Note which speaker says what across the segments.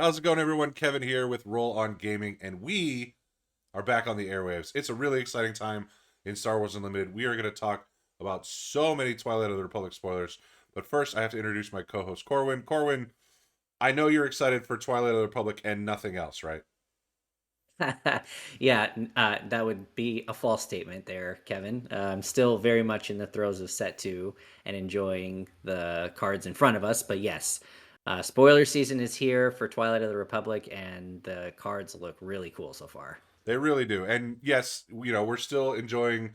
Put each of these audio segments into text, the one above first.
Speaker 1: How's it going, everyone? Kevin here with Roll On Gaming, and we are back on the airwaves. It's a really exciting time in Star Wars Unlimited. We are going to talk about so many Twilight of the Republic spoilers. But first, I have to introduce my co-host, Corwin. Corwin, I know you're excited for Twilight of the Republic and nothing else, right?
Speaker 2: Yeah, that would be a false statement there, Kevin. I'm still very much in the throes of set two and enjoying the cards in front of us. But yes, spoiler season is here for Twilight of the Republic, and the cards look really cool so far.
Speaker 1: They really do. And yes, we're still enjoying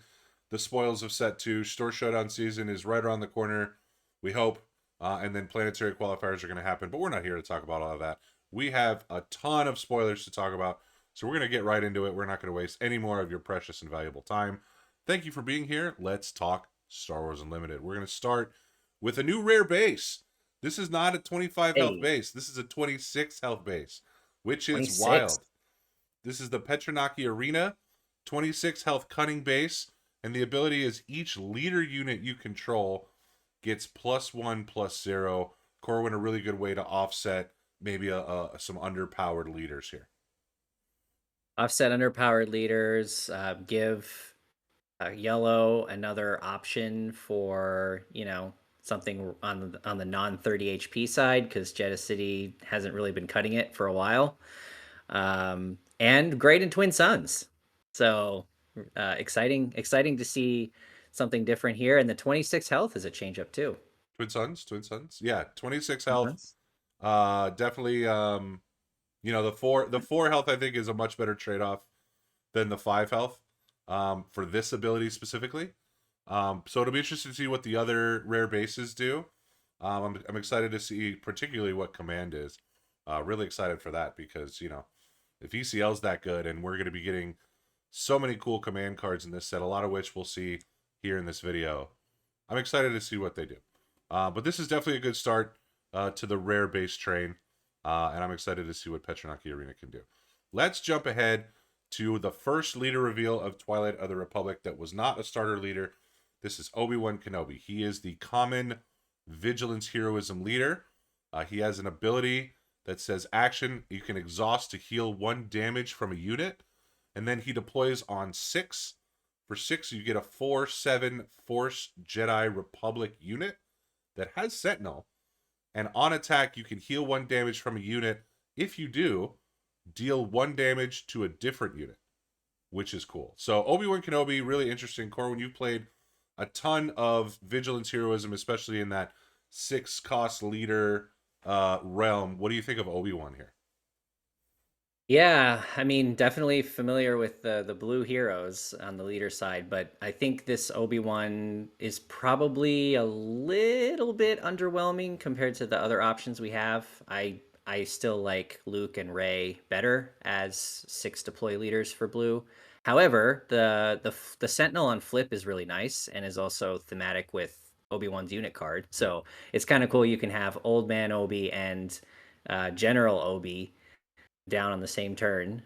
Speaker 1: the spoils of Set 2. Store Showdown season is right around the corner, we hope. And then planetary qualifiers are going to happen. But we're not here to talk about all of that. We have a ton of spoilers to talk about. So we're going to get right into it. We're not going to waste any more of your precious and valuable time. Thank you for being here. Let's talk Star Wars Unlimited. We're going to start with a new rare base. This is not a 25 health
Speaker 2: Hey,
Speaker 1: base. This is a 26 health base, which is
Speaker 2: 26.
Speaker 1: wild. This is the Petronaki Arena, 26 health cunning base, and the ability is each leader unit you control gets +1 +0. Corwin, a really good way to offset maybe some underpowered leaders here.
Speaker 2: Offset underpowered leaders, give yellow another option for, something on the non 30 HP side because Jeddah City hasn't really been cutting it for a while. And great in Twin Suns. So exciting to see something different here. And the 26 health is a change up too.
Speaker 1: Twin Sons. Yeah, 26
Speaker 2: Uh-huh.
Speaker 1: health. Definitely the four health I think is a much better trade-off than the 5 health for this ability specifically. So it'll be interesting to see what the other rare bases do. I'm excited to see particularly what command is. Really excited for that because if ECL's that good and we're going to be getting so many cool command cards in this set, a lot of which we'll see here in this video. I'm excited to see what they do. But this is definitely a good start to the rare base train, and I'm excited to see what Petronaki Arena can do. Let's jump ahead to the first leader reveal of Twilight of the Republic that was not a starter leader. This is Obi-Wan Kenobi. He is the common vigilance heroism leader. He has an ability that says action. You can exhaust to heal 1 damage from a unit, and then he deploys on 6. For 6, you get a 4/7 Force Jedi Republic unit that has Sentinel. And on attack, you can heal 1 damage from a unit. If you do, deal 1 damage to a different unit, which is cool. So Obi-Wan Kenobi, really interesting. Corwin, you've played a ton of Vigilance Heroism, especially in that 6 cost leader realm. What do you think of Obi-Wan here?
Speaker 2: Yeah, I mean, definitely familiar with the blue heroes on the leader side, but I think this Obi-Wan is probably a little bit underwhelming compared to the other options we have. I still like Luke and Rey better as 6 deploy leaders for blue. However, the Sentinel on flip is really nice and is also thematic with Obi-Wan's unit card. So it's kind of cool. You can have Old Man Obi and General Obi down on the same turn,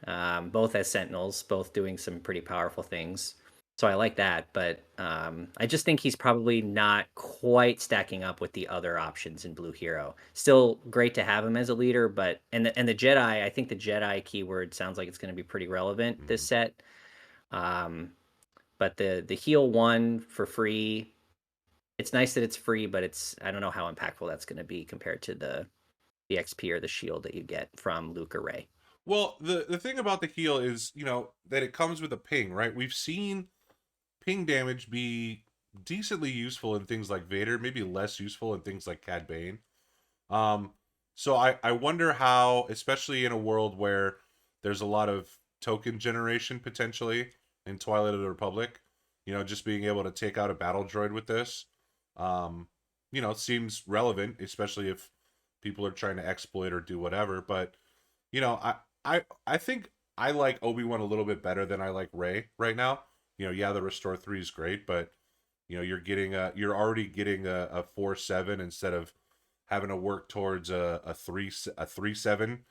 Speaker 2: both as sentinels, both doing some pretty powerful things. So I like that, but I just think he's probably not quite stacking up with the other options in Blue Hero. Still great to have him as a leader, but and the Jedi, I think the Jedi keyword sounds like it's going to be pretty relevant this
Speaker 1: Mm-hmm.
Speaker 2: set. Um, but the heal one for free, it's nice that it's free, but it's I don't know how impactful that's going to be compared to the XP or the shield that you get from Luke or Ray.
Speaker 1: Well, the thing about the heal is, that it comes with a ping, right? We've seen ping damage be decently useful in things like Vader, maybe less useful in things like Cad Bane. Um, so I wonder how, especially in a world where there's a lot of token generation potentially in Twilight of the Republic, just being able to take out a battle droid with this, um, seems relevant, especially if people are trying to exploit or do whatever. But you know, I think I like Obi-Wan a little bit better than I like Rey right now. Yeah, the Restore 3 is great, but you're already getting a 4/7 instead of having to work towards a 3/7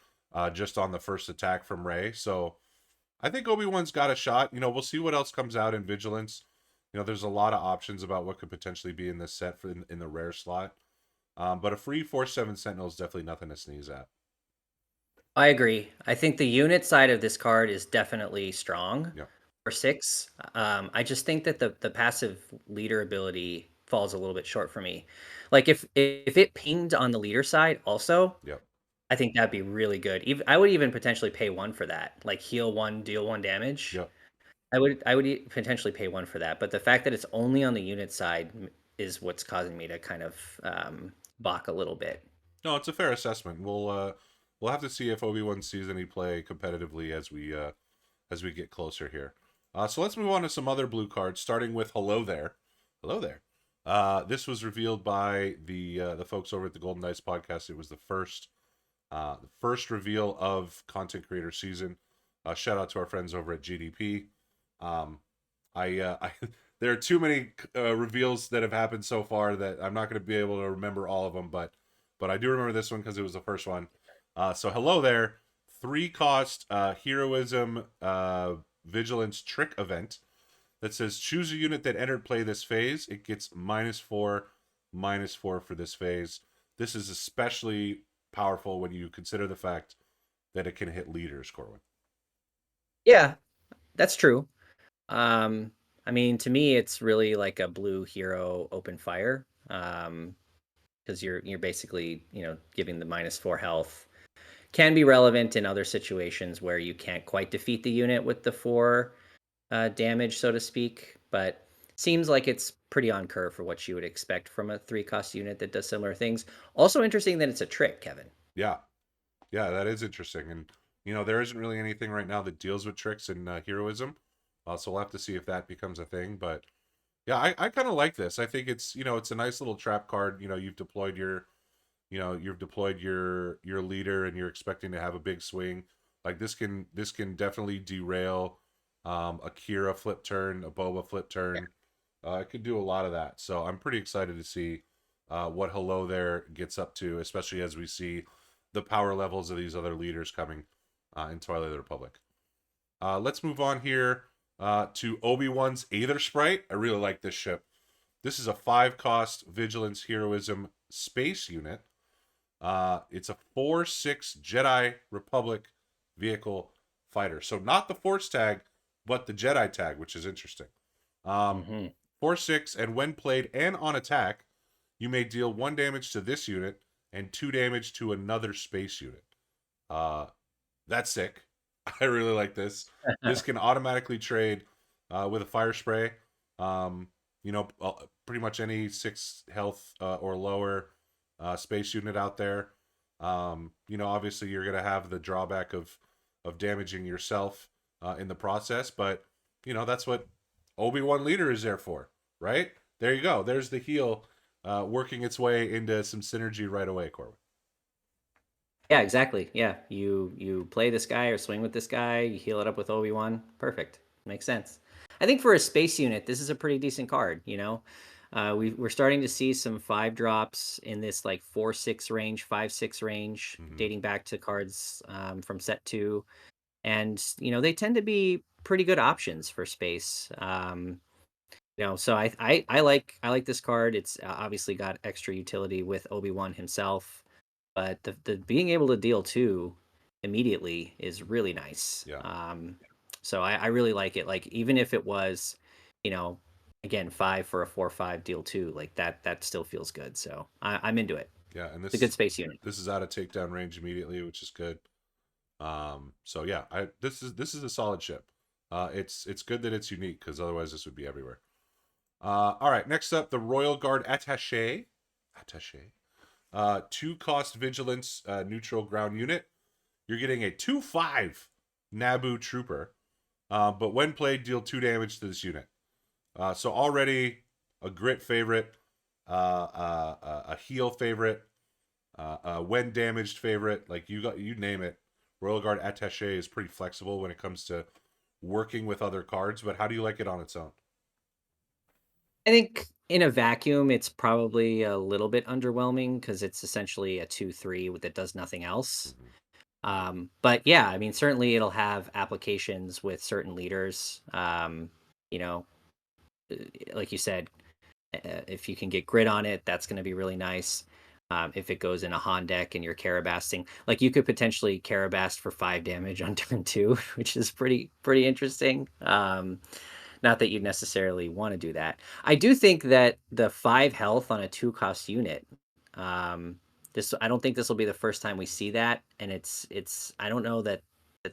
Speaker 1: just on the first attack from Rey. So I think Obi-Wan's got a shot. We'll see what else comes out in Vigilance. There's a lot of options about what could potentially be in this set in the rare slot. But a free 4/7 Sentinel is definitely nothing to sneeze at.
Speaker 2: I agree. I think the unit side of this card is definitely strong
Speaker 1: Yeah,
Speaker 2: for 6. I just think that the passive leader ability falls a little bit short for me. Like if it pinged on the leader side also,
Speaker 1: yeah,
Speaker 2: I think that'd be really good. Even I would even potentially pay 1 for that. Like heal 1, deal 1 damage.
Speaker 1: yeah.
Speaker 2: I would potentially pay 1 for that. But the fact that it's only on the unit side is what's causing me to kind of balk a little bit.
Speaker 1: No, it's a fair assessment. We'll have to see if Obi-Wan sees any play competitively as we get closer here. So let's move on to some other blue cards, starting with Hello There. Hello There. This was revealed by the folks over at the Golden Dice podcast. It was the first reveal of content creator season. Shout out to our friends over at GDP. Um, I there are too many reveals that have happened so far that I'm not going to be able to remember all of them, but I do remember this one because it was the first one. So hello there, 3 cost heroism vigilance trick event that says choose a unit that entered play this phase. It gets -4 for this phase. This is especially powerful when you consider the fact that it can hit leaders, Corwin.
Speaker 2: Yeah, that's true. Um, I mean, to me, it's really like a blue hero open fire. Because you're basically, giving the -4 health. Can be relevant in other situations where you can't quite defeat the unit with the 4 damage, so to speak. But seems like it's pretty on curve for what you would expect from a 3 cost unit that does similar things. Also interesting that it's a trick, Kevin.
Speaker 1: Yeah, yeah, that is interesting. And, there isn't really anything right now that deals with tricks and heroism. So we'll have to see if that becomes a thing. But yeah, I kind of like this. I think it's a nice little trap card. You've deployed your leader and you're expecting to have a big swing. Like this can definitely derail a Kira flip turn, a Boba flip turn. It could do a lot of that. So I'm pretty excited to see what Hello There gets up to, especially as we see the power levels of these other leaders coming in Twilight of the Republic. Let's move on here to Obi-Wan's Aether Sprite. I really like this ship. This is a 5 cost Vigilance Heroism space unit. It's a 4/6 Jedi Republic vehicle fighter. So not the Force tag, but the Jedi tag, which is interesting. Um,
Speaker 2: Hmm.
Speaker 1: 4/6, and when played and on attack, you may deal 1 damage to this unit and 2 damage to another space unit. Uh, that's sick. I really like this. This can automatically trade with a fire spray. Um, pretty much any 6 health or lower space unit out there. Obviously you're gonna have the drawback of damaging yourself in the process, but that's what Obi-Wan Leader is there for, right? There you go. There's the heal working its way into some synergy right away, Corwin.
Speaker 2: Yeah, exactly. Yeah, you play this guy or swing with this guy, you heal it up with Obi-Wan. Perfect. Makes sense. I think for a space unit, this is a pretty decent card, we're starting to see some 5 drops in this like 4/6 range, 5/6 range,
Speaker 1: Mm-hmm.
Speaker 2: dating back to cards from set 2. And, they tend to be pretty good options for space. So I like this card. It's obviously got extra utility with Obi-Wan himself, but the being able to deal 2 immediately is really nice.
Speaker 1: Yeah.
Speaker 2: So I really like it. Like even if it was, you know, again 5 for a 4/5 deal 2, like that still feels good. So I'm into it.
Speaker 1: Yeah, and
Speaker 2: It's a good space unit.
Speaker 1: this is out of takedown range immediately, which is good. So yeah, I this is a solid ship. It's good that it's unique because otherwise this would be everywhere. All right, next up, the Royal Guard Attaché. Attaché. 2 cost vigilance neutral ground unit. You're getting a 2/5 Naboo trooper. But when played, deal 2 damage to this unit. So already a grit favorite, a heal favorite, when damaged favorite. Like you name it. Royal Guard Attaché is pretty flexible when it comes to working with other cards. But how do you like it on its own?
Speaker 2: I think in a vacuum, it's probably a little bit underwhelming because it's essentially a 2/3 that does nothing else.
Speaker 1: Mm-hmm.
Speaker 2: But yeah, I mean, certainly it'll have applications with certain leaders. You know, like you said, if you can get grid on it, that's going to be really nice. If it goes in a Han deck and you're Carabasting, like you could potentially Carabast for 5 damage on turn 2, which is pretty interesting. Not that you necessarily want to do that. I do think that the 5 health on a 2 cost unit, um, this I don't think this will be the first time we see that, and it's I don't know that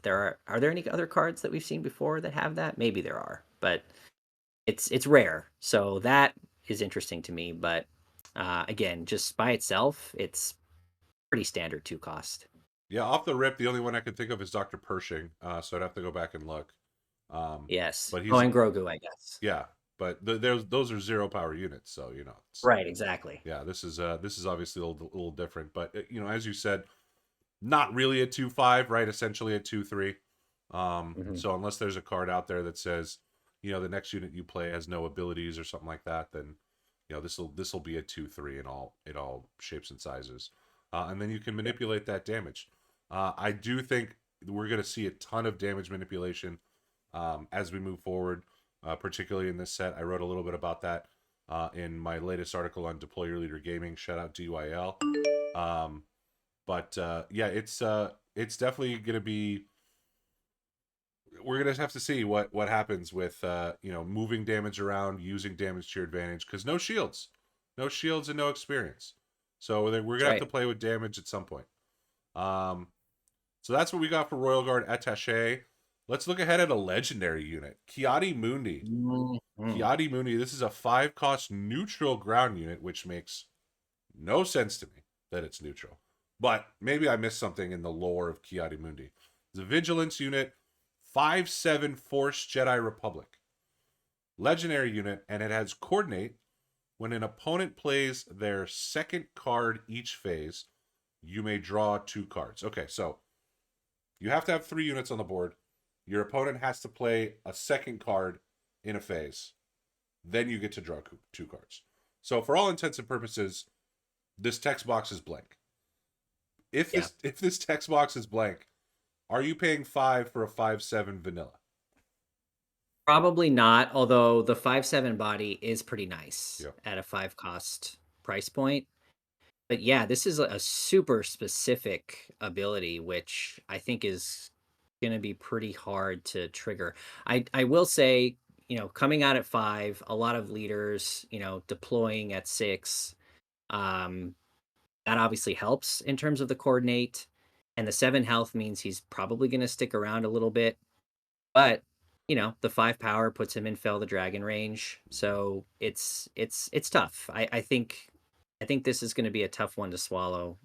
Speaker 2: are there any other cards that we've seen before that have that? Maybe there are, but it's rare. So that is interesting to me. But again, just by itself, it's pretty standard 2 cost.
Speaker 1: Yeah, off the rip, the only one I can think of is Dr. Pershing. So I'd have to go back and look.
Speaker 2: Yes.
Speaker 1: But
Speaker 2: Oh,
Speaker 1: he's
Speaker 2: and Grogu, I guess.
Speaker 1: yeah, but those are 0 power units, so it's
Speaker 2: Right, exactly.
Speaker 1: yeah. This is obviously a little different, but as you said, not really a 2/5, right? Essentially a 2/3.
Speaker 2: Hmm.
Speaker 1: So unless there's a card out there that says, the next unit you play has no abilities or something like that, then this will be a 2/3 in all shapes and sizes, and then you can manipulate that damage. I do think we're going to see a ton of damage manipulation as we move forward, particularly in this set. I wrote a little bit about that in my latest article on Deploy Your Leader Gaming. Shout out DYL. Um, but yeah, it's definitely going to be. We're gonna have to see what happens with moving damage around, using damage to your advantage, because no shields and no experience. So we're
Speaker 2: That's
Speaker 1: gonna have to
Speaker 2: right.
Speaker 1: play with damage at some point. Um, so that's what we got for Royal Guard Attaché. Let's look ahead at a legendary unit, Kiadi Mundi.
Speaker 2: Mhm.
Speaker 1: Kiadi Mundi. This is a 5 cost neutral ground unit, which makes no sense to me that it's neutral. But maybe I missed something in the lore of Kiadi Mundi. It's a vigilance unit, 5/7 Force Jedi Republic. Legendary unit, and it has coordinate. When an opponent plays their second card each phase, you may draw 2 cards. Okay, so you have to have 3 units on the board. Your opponent has to play a second card in a phase. Then you get to draw 2 cards. So for all intents and purposes, this text box is blank. If
Speaker 2: Yeah.
Speaker 1: this text box is blank, are you paying 5 for a 5/7 vanilla?
Speaker 2: Probably not, although the 5/7 body is pretty nice
Speaker 1: Yeah.
Speaker 2: at a 5 cost price point. But yeah, this is a super specific ability, which I think is going to be pretty hard to trigger. I will say, coming out at 5, a lot of leaders, deploying at 6, um, that obviously helps in terms of the coordinate. And the 7 health means he's probably going to stick around a little bit. But the 5 power puts him in Fell the Dragon range, so it's tough. I think this is going to be a tough one to swallow.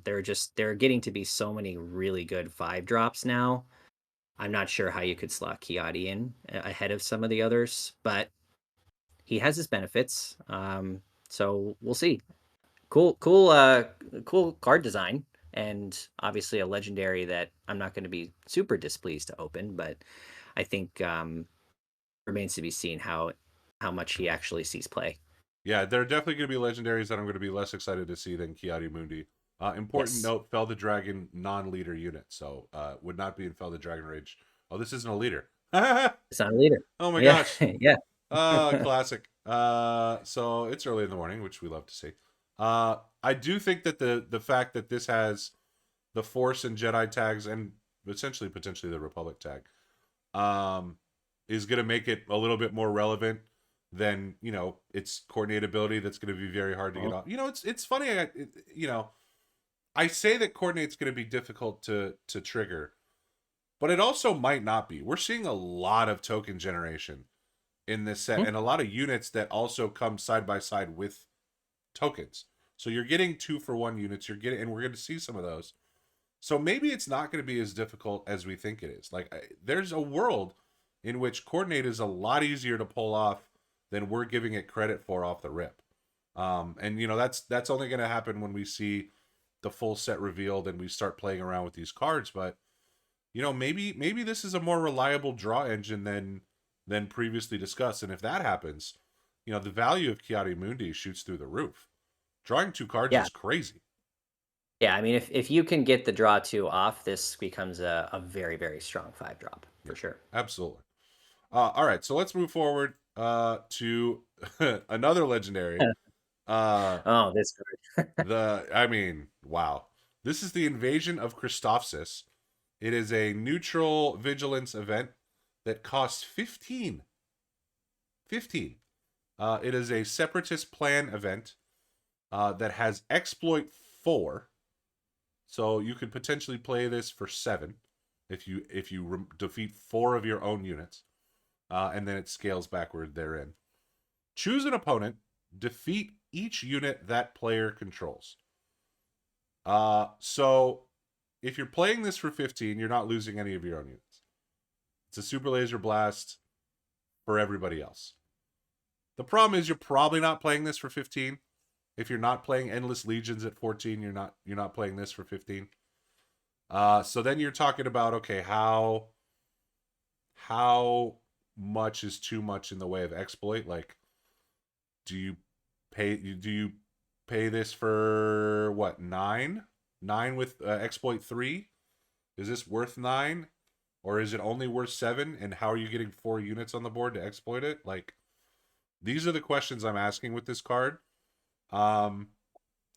Speaker 2: There are getting to be so many really good 5 drops now. I'm not sure how you could slot Kiadi in ahead of some of the others, but he has his benefits. So we'll see. Cool card design, and obviously a legendary that I'm not going to be super displeased to open, but I think remains to be seen how much he actually sees play.
Speaker 1: Yeah, there are definitely going to be legendaries that I'm going to be less excited to see than Kiadi Mundi. Important
Speaker 2: Yes,
Speaker 1: note: Fell the Dragon non-leader unit, so would not be in Fell the Dragon Rage. Oh, this isn't a leader. Oh
Speaker 2: it's not a leader.
Speaker 1: my
Speaker 2: Yeah,
Speaker 1: gosh.
Speaker 2: yeah.
Speaker 1: Classic. So it's early in the morning, which we love to see. I do think that the fact that this has the Force and Jedi tags and essentially potentially the Republic tag, um, is going to make it a little bit more relevant than its coordinate ability. That's going to be very hard to get
Speaker 2: Mhm.
Speaker 1: off. It's funny. I say that coordinate's going to be difficult to trigger, but it also might not be. We're seeing a lot of token generation in this set, and a lot of units that also come side by side with tokens. So you're getting 2-for-1 units. And we're going to see some of those. So maybe it's not going to be as difficult as we think it is. There's a world in which coordinate is a lot easier to pull off than we're giving it credit for off the rip. And that's only going to happen when we see the full set revealed and we start playing around with these cards. But maybe this is a more reliable draw engine than previously discussed. And if that happens, the value of Kiadi Mundi shoots through the roof. Drawing 2 cards
Speaker 2: Yeah,
Speaker 1: is crazy.
Speaker 2: yeah. I mean, if you can get the draw 2 off, this becomes a very very strong 5 drop
Speaker 1: Yeah,
Speaker 2: for sure.
Speaker 1: absolutely. All right, so let's move forward to another legendary. Uh,
Speaker 2: Oh, this card.
Speaker 1: I mean, wow. This is the Invasion of Christophsis. It is a neutral vigilance event that costs 15. 15. It is a separatist plan event that has exploit 4. So you could potentially play this for 7 if you defeat 4 of your own units. And then it scales backward therein. Choose an opponent, defeat each unit that player controls. So if you're playing this for 15, you're not losing any of your own units. It's a super laser blast for everybody else. The problem is you're probably not playing this for 15. If you're not playing Endless Legions at 14, you're not playing this for 15. So then you're talking about, okay, how much is too much in the way of exploit? Like, do you pay this for what, 9 with exploit 3? Is this worth 9, or is it only worth 7? And how are you getting 4 units on the board to exploit it? Like, these are the questions I'm asking with this card. Um,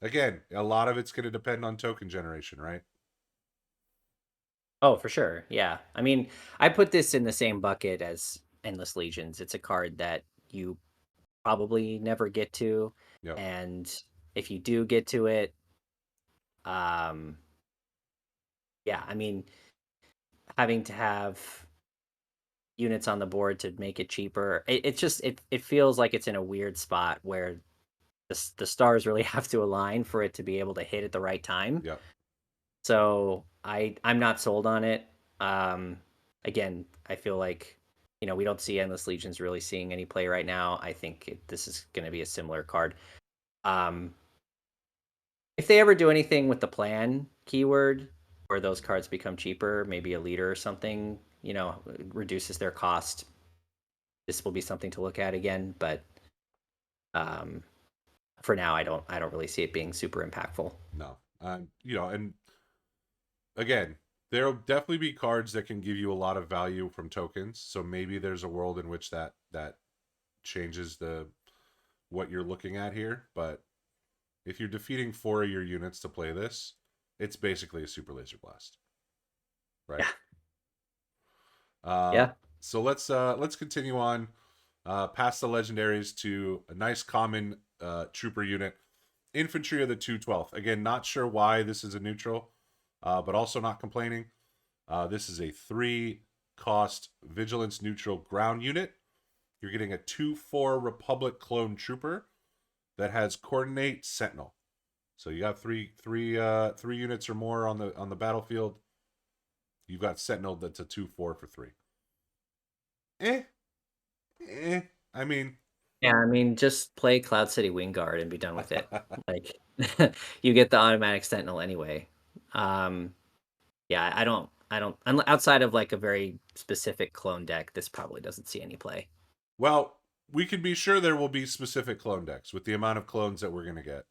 Speaker 1: Again, a lot of it's going to depend on token generation, right?
Speaker 2: Oh, for sure. Yeah. I mean, I put this in the same bucket as Endless Legions. It's a card that you probably never get to,
Speaker 1: Yep.
Speaker 2: and if you do get to it, um, yeah, I mean, having to have units on the board to make it cheaper, it just it feels like it's in a weird spot where the stars really have to align for it to be able to hit at the right time.
Speaker 1: Yep.
Speaker 2: So I'm not sold on it. Um, Again, I feel like we don't see Endless Legions really seeing any play right now. I think this is going to be a similar card. Um, if they ever do anything with the plan keyword, where those cards become cheaper, maybe a leader or something, reduces their cost. This will be something to look at again, but um, for now, I don't really see it being super impactful.
Speaker 1: No. And again, there'll definitely be cards that can give you a lot of value from tokens. So maybe there's a world in which that changes the what you're looking at here. But if you're defeating 4 of your units to play this, it's basically a super laser blast, right?
Speaker 2: Yeah,
Speaker 1: Uh,
Speaker 2: yeah.
Speaker 1: so let's continue on past the legendaries to a nice common trooper unit, infantry of the 212th. Again, not sure why this is a neutral, but also not complaining. This is a 3 cost vigilance neutral ground unit. You're getting a 2/4 Republic clone trooper that has coordinate sentinel. So you got three units or more on the battlefield. You've got sentinel that's a 2/4 for 3. Eh, eh. I mean,
Speaker 2: Yeah, I mean, just play Cloud City Wingguard and be done with it. Like, you get the automatic Sentinel anyway. Um, yeah, outside of like a very specific clone deck, this probably doesn't see any play.
Speaker 1: well, we can be sure there will be specific clone decks with the amount of clones that we're going to get.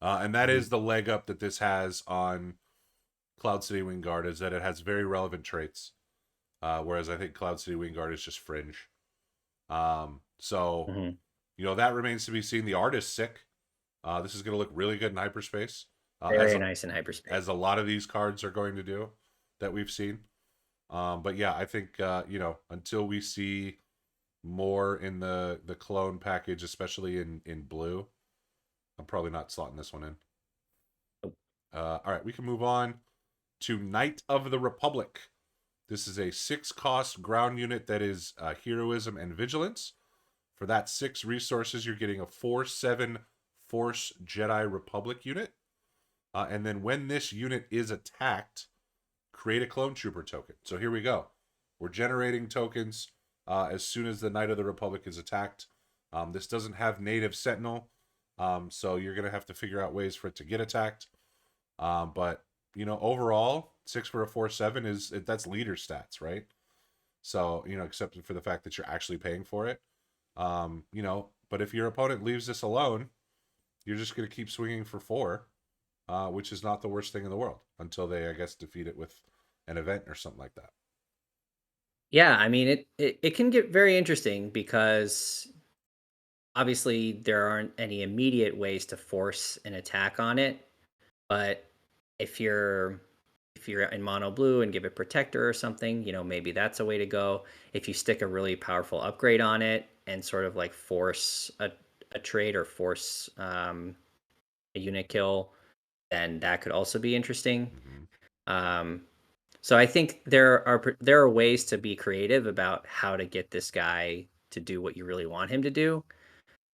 Speaker 1: And that
Speaker 2: Mhm.
Speaker 1: is the leg up that this has on Cloud City Wingguard, is that it has very relevant traits. Whereas I think Cloud City Wingguard is just fringe. So,
Speaker 2: Mhm.
Speaker 1: that remains to be seen. The art is sick. This is going to look really good in hyperspace,
Speaker 2: Very nice in hyperspace.
Speaker 1: as a lot of these cards are going to do that we've seen. But yeah, I think until we see more in the clone package, especially in blue, I'm probably not slotting this one in. All right, we can move on to Knight of the Republic. This is a 6 cost ground unit that is heroism and vigilance. For that 6 resources, you're getting a 4/7 Force Jedi Republic unit. And then when this unit is attacked, create a clone trooper token. So here we go. We're generating tokens as soon as the Knight of the Republic is attacked. This doesn't have native Sentinel, so you're going to have to figure out ways for it to get attacked. But overall, 6 for a 4/7 that's leader stats, right? So except for the fact that you're actually paying for it. But if your opponent leaves this alone, you're just going to keep swinging for 4, which is not the worst thing in the world until they, I guess, defeat it with an event or something like that.
Speaker 2: Yeah, I mean it can get very interesting because obviously there aren't any immediate ways to force an attack on it, but if you're if you're in mono blue and give it protector or something, maybe that's a way to go. If you stick a really powerful upgrade on it and sort of like force a trade or force a unit kill, then that could also be interesting.
Speaker 1: Mm-hmm.
Speaker 2: Um, so I think there are ways to be creative about how to get this guy to do what you really want him to do.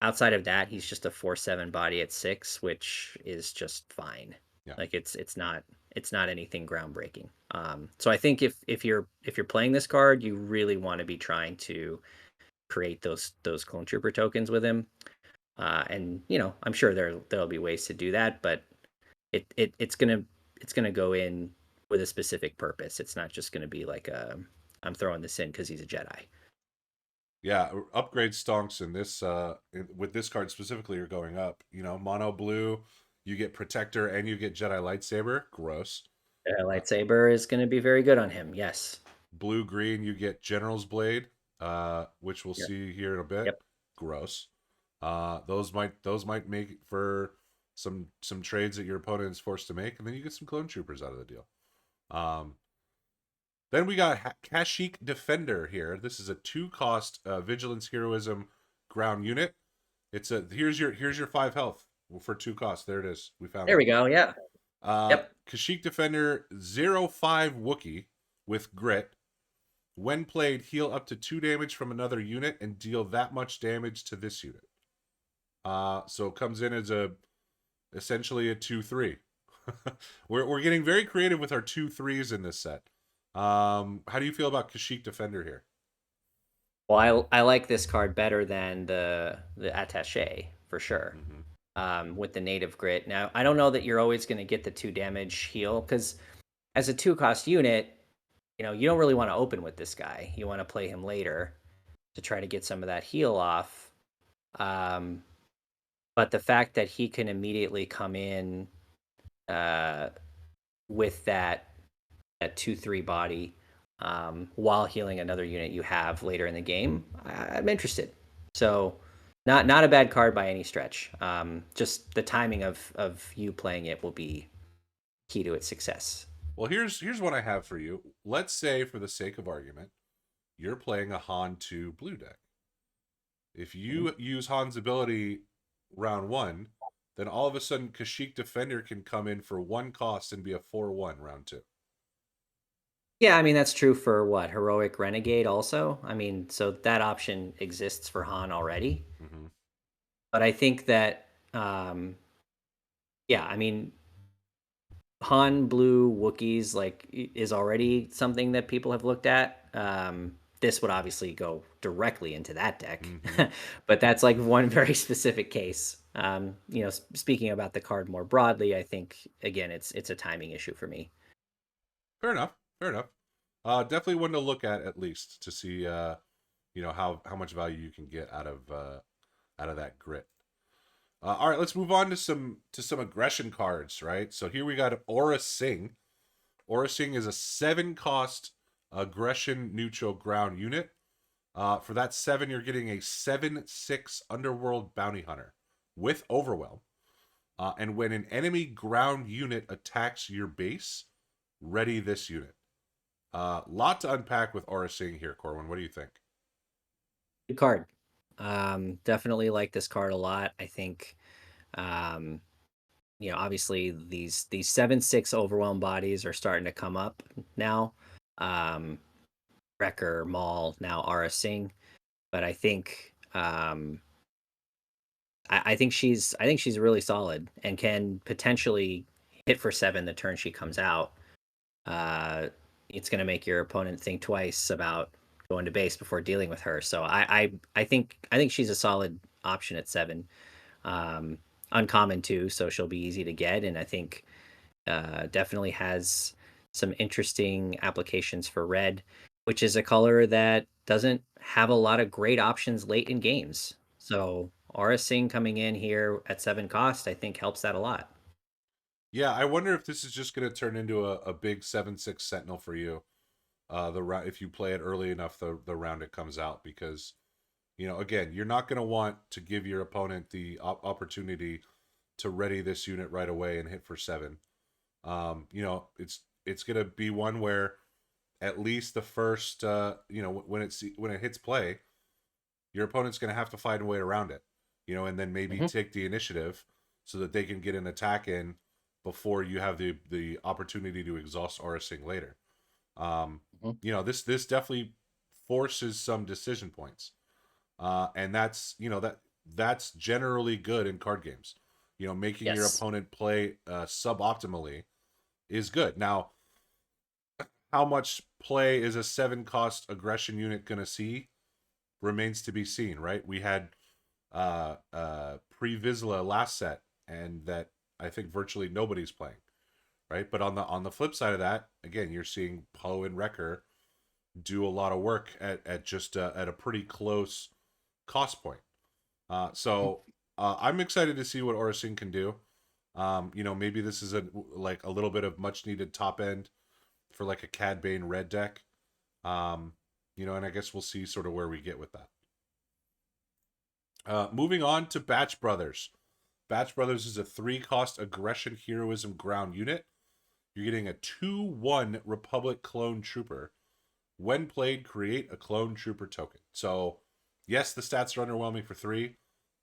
Speaker 2: Outside of that, he's just a 4/7 body at 6, which is just fine.
Speaker 1: Yeah.
Speaker 2: Like it's not anything groundbreaking. So I think if you're playing this card, you really want to be trying to create those clone trooper tokens with him. And I'm sure there'll be ways to do that, but it's gonna go in with a specific purpose. It's not just gonna be like I'm throwing this in because he's a Jedi.
Speaker 1: Yeah, upgrade stonks in this with this card specifically are going up. Mono blue, you get protector and you get Jedi lightsaber. Gross.
Speaker 2: Lightsaber is gonna be very good on him. Yes.
Speaker 1: Blue green, you get General's blade, which we'll
Speaker 2: Yep.
Speaker 1: see here in a bit.
Speaker 2: Yep.
Speaker 1: Gross. Those might make for some trades that your opponent is forced to make, and then you get some clone troopers out of the deal. Um, then we got Kashyyyk Defender here. This is a 2-cost vigilance heroism ground unit. Here's your 5 health for 2 costs. There it is. We found
Speaker 2: There
Speaker 1: it.
Speaker 2: we go. Yeah. Yep.
Speaker 1: Kashyyyk Defender 0/5 Wookiee with grit. When played, heal up to 2 damage from another unit and deal that much damage to this unit. So it comes in as essentially a 2/3. We're getting very creative with our 2/3s in this set. How do you feel about Kashyyyk Defender here?
Speaker 2: Well, I like this card better than the attaché for sure.
Speaker 1: Mm-hmm.
Speaker 2: With the native grit. Now, I don't know that you're always going to get the 2 damage heal because as a 2-cost unit, you don't really want to open with this guy. You want to play him later to try to get some of that heal off. Um, but the fact that he can immediately come in uh, with that 2/3 body while healing another unit you have later in the game, I'm interested. So not a bad card by any stretch. Just the timing of you playing it will be key to its success.
Speaker 1: Well, here's what I have for you. Let's say, for the sake of argument, you're playing a Han 2 blue deck. If you use Han's ability round 1, then all of a sudden Kashyyyk Defender can come in for 1 cost and be a 4/1 round 2.
Speaker 2: Yeah, I mean that's true for what Heroic Renegade also. I mean, so that option exists for Han already.
Speaker 1: Mm-hmm.
Speaker 2: But I think that yeah, I mean Han blue Wookiees like is already something that people have looked at. This would obviously go directly into that deck,
Speaker 1: Mm-hmm.
Speaker 2: but that's like one very specific case. Speaking about the card more broadly, I think again it's a timing issue for me.
Speaker 1: Fair enough. Fair enough. Definitely one to look at least to see how much value you can get out of that grit. All right, let's move on to some aggression cards, right? So here we got Aura Singh. Aura Singh is a 7-cost aggression neutral ground unit. For that 7, you're getting a 7/6 Underworld Bounty Hunter with Overwhelm. And when an enemy ground unit attacks your base, ready this unit. Lot to unpack with Aura Singh here, Corwin. What do you think?
Speaker 2: Good card. Definitely like this card a lot. I think obviously these 7/6 overwhelm bodies are starting to come up now. Um, Wrecker, Maul, now Aura Singh, but I think she's really solid and can potentially hit for 7 the turn she comes out. Uh, it's going to make your opponent think twice about going to base before dealing with her. So I think she's a solid option at 7. Um, Uncommon too, so she'll be easy to get, and I think definitely has some interesting applications for red, which is a color that doesn't have a lot of great options late in games. So Aura Singh coming in here at 7 cost, I think helps that a lot.
Speaker 1: Yeah, I wonder if this is just going to turn into a big 7/6 Sentinel for you. The round, if you play it early enough, the round it comes out, because Again, you're not going to want to give your opponent the opportunity to ready this unit right away and hit for 7. It's going to be one where at least the first, when it hits play, your opponent's going to have to find a way around it, and then maybe
Speaker 2: Hmm.
Speaker 1: take the initiative so that they can get an attack in before you have the opportunity to exhaust Aurasing later.
Speaker 2: Hmm.
Speaker 1: This definitely forces some decision points, and that's generally good in card games. Making your
Speaker 2: Yes.
Speaker 1: opponent play suboptimally is good. Now, how much play is a 7 cost aggression unit going to see remains to be seen, right? We had pre Vizsla last set, and that I think virtually nobody's playing, right? But on the flip side of that, again, you're seeing Poe and Wrecker do a lot of work at just at a pretty close cost point. I'm excited to see what Orison can do. Maybe this is a little bit of much needed top end for like a Cad Bane red deck. Um, and I guess we'll see sort of where we get with that. Moving on to Batch Brothers. Batch Brothers is a 3 cost aggression heroism ground unit. You're getting a 2/1 Republic clone trooper. When played, create a clone trooper token. So, yes, the stats are underwhelming for 3,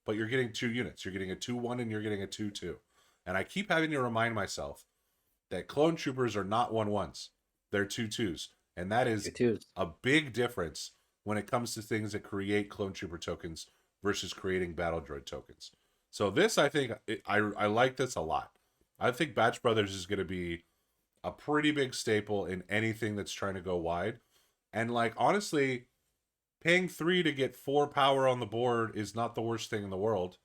Speaker 1: but you're getting 2 units. You're getting a 2/1 and you're getting a 2/2. And I keep having to remind myself that clone troopers are not 1/1s. They're 2/2s. And that
Speaker 2: You
Speaker 1: is
Speaker 2: too.
Speaker 1: a big difference when it comes to things that create clone trooper tokens versus creating battle droid tokens. So this, I think, I like this a lot. I think Batch Brothers is going to be a pretty big staple in anything that's trying to go wide. And like honestly, paying 3 to get 4 power on the board is not the worst thing in the world.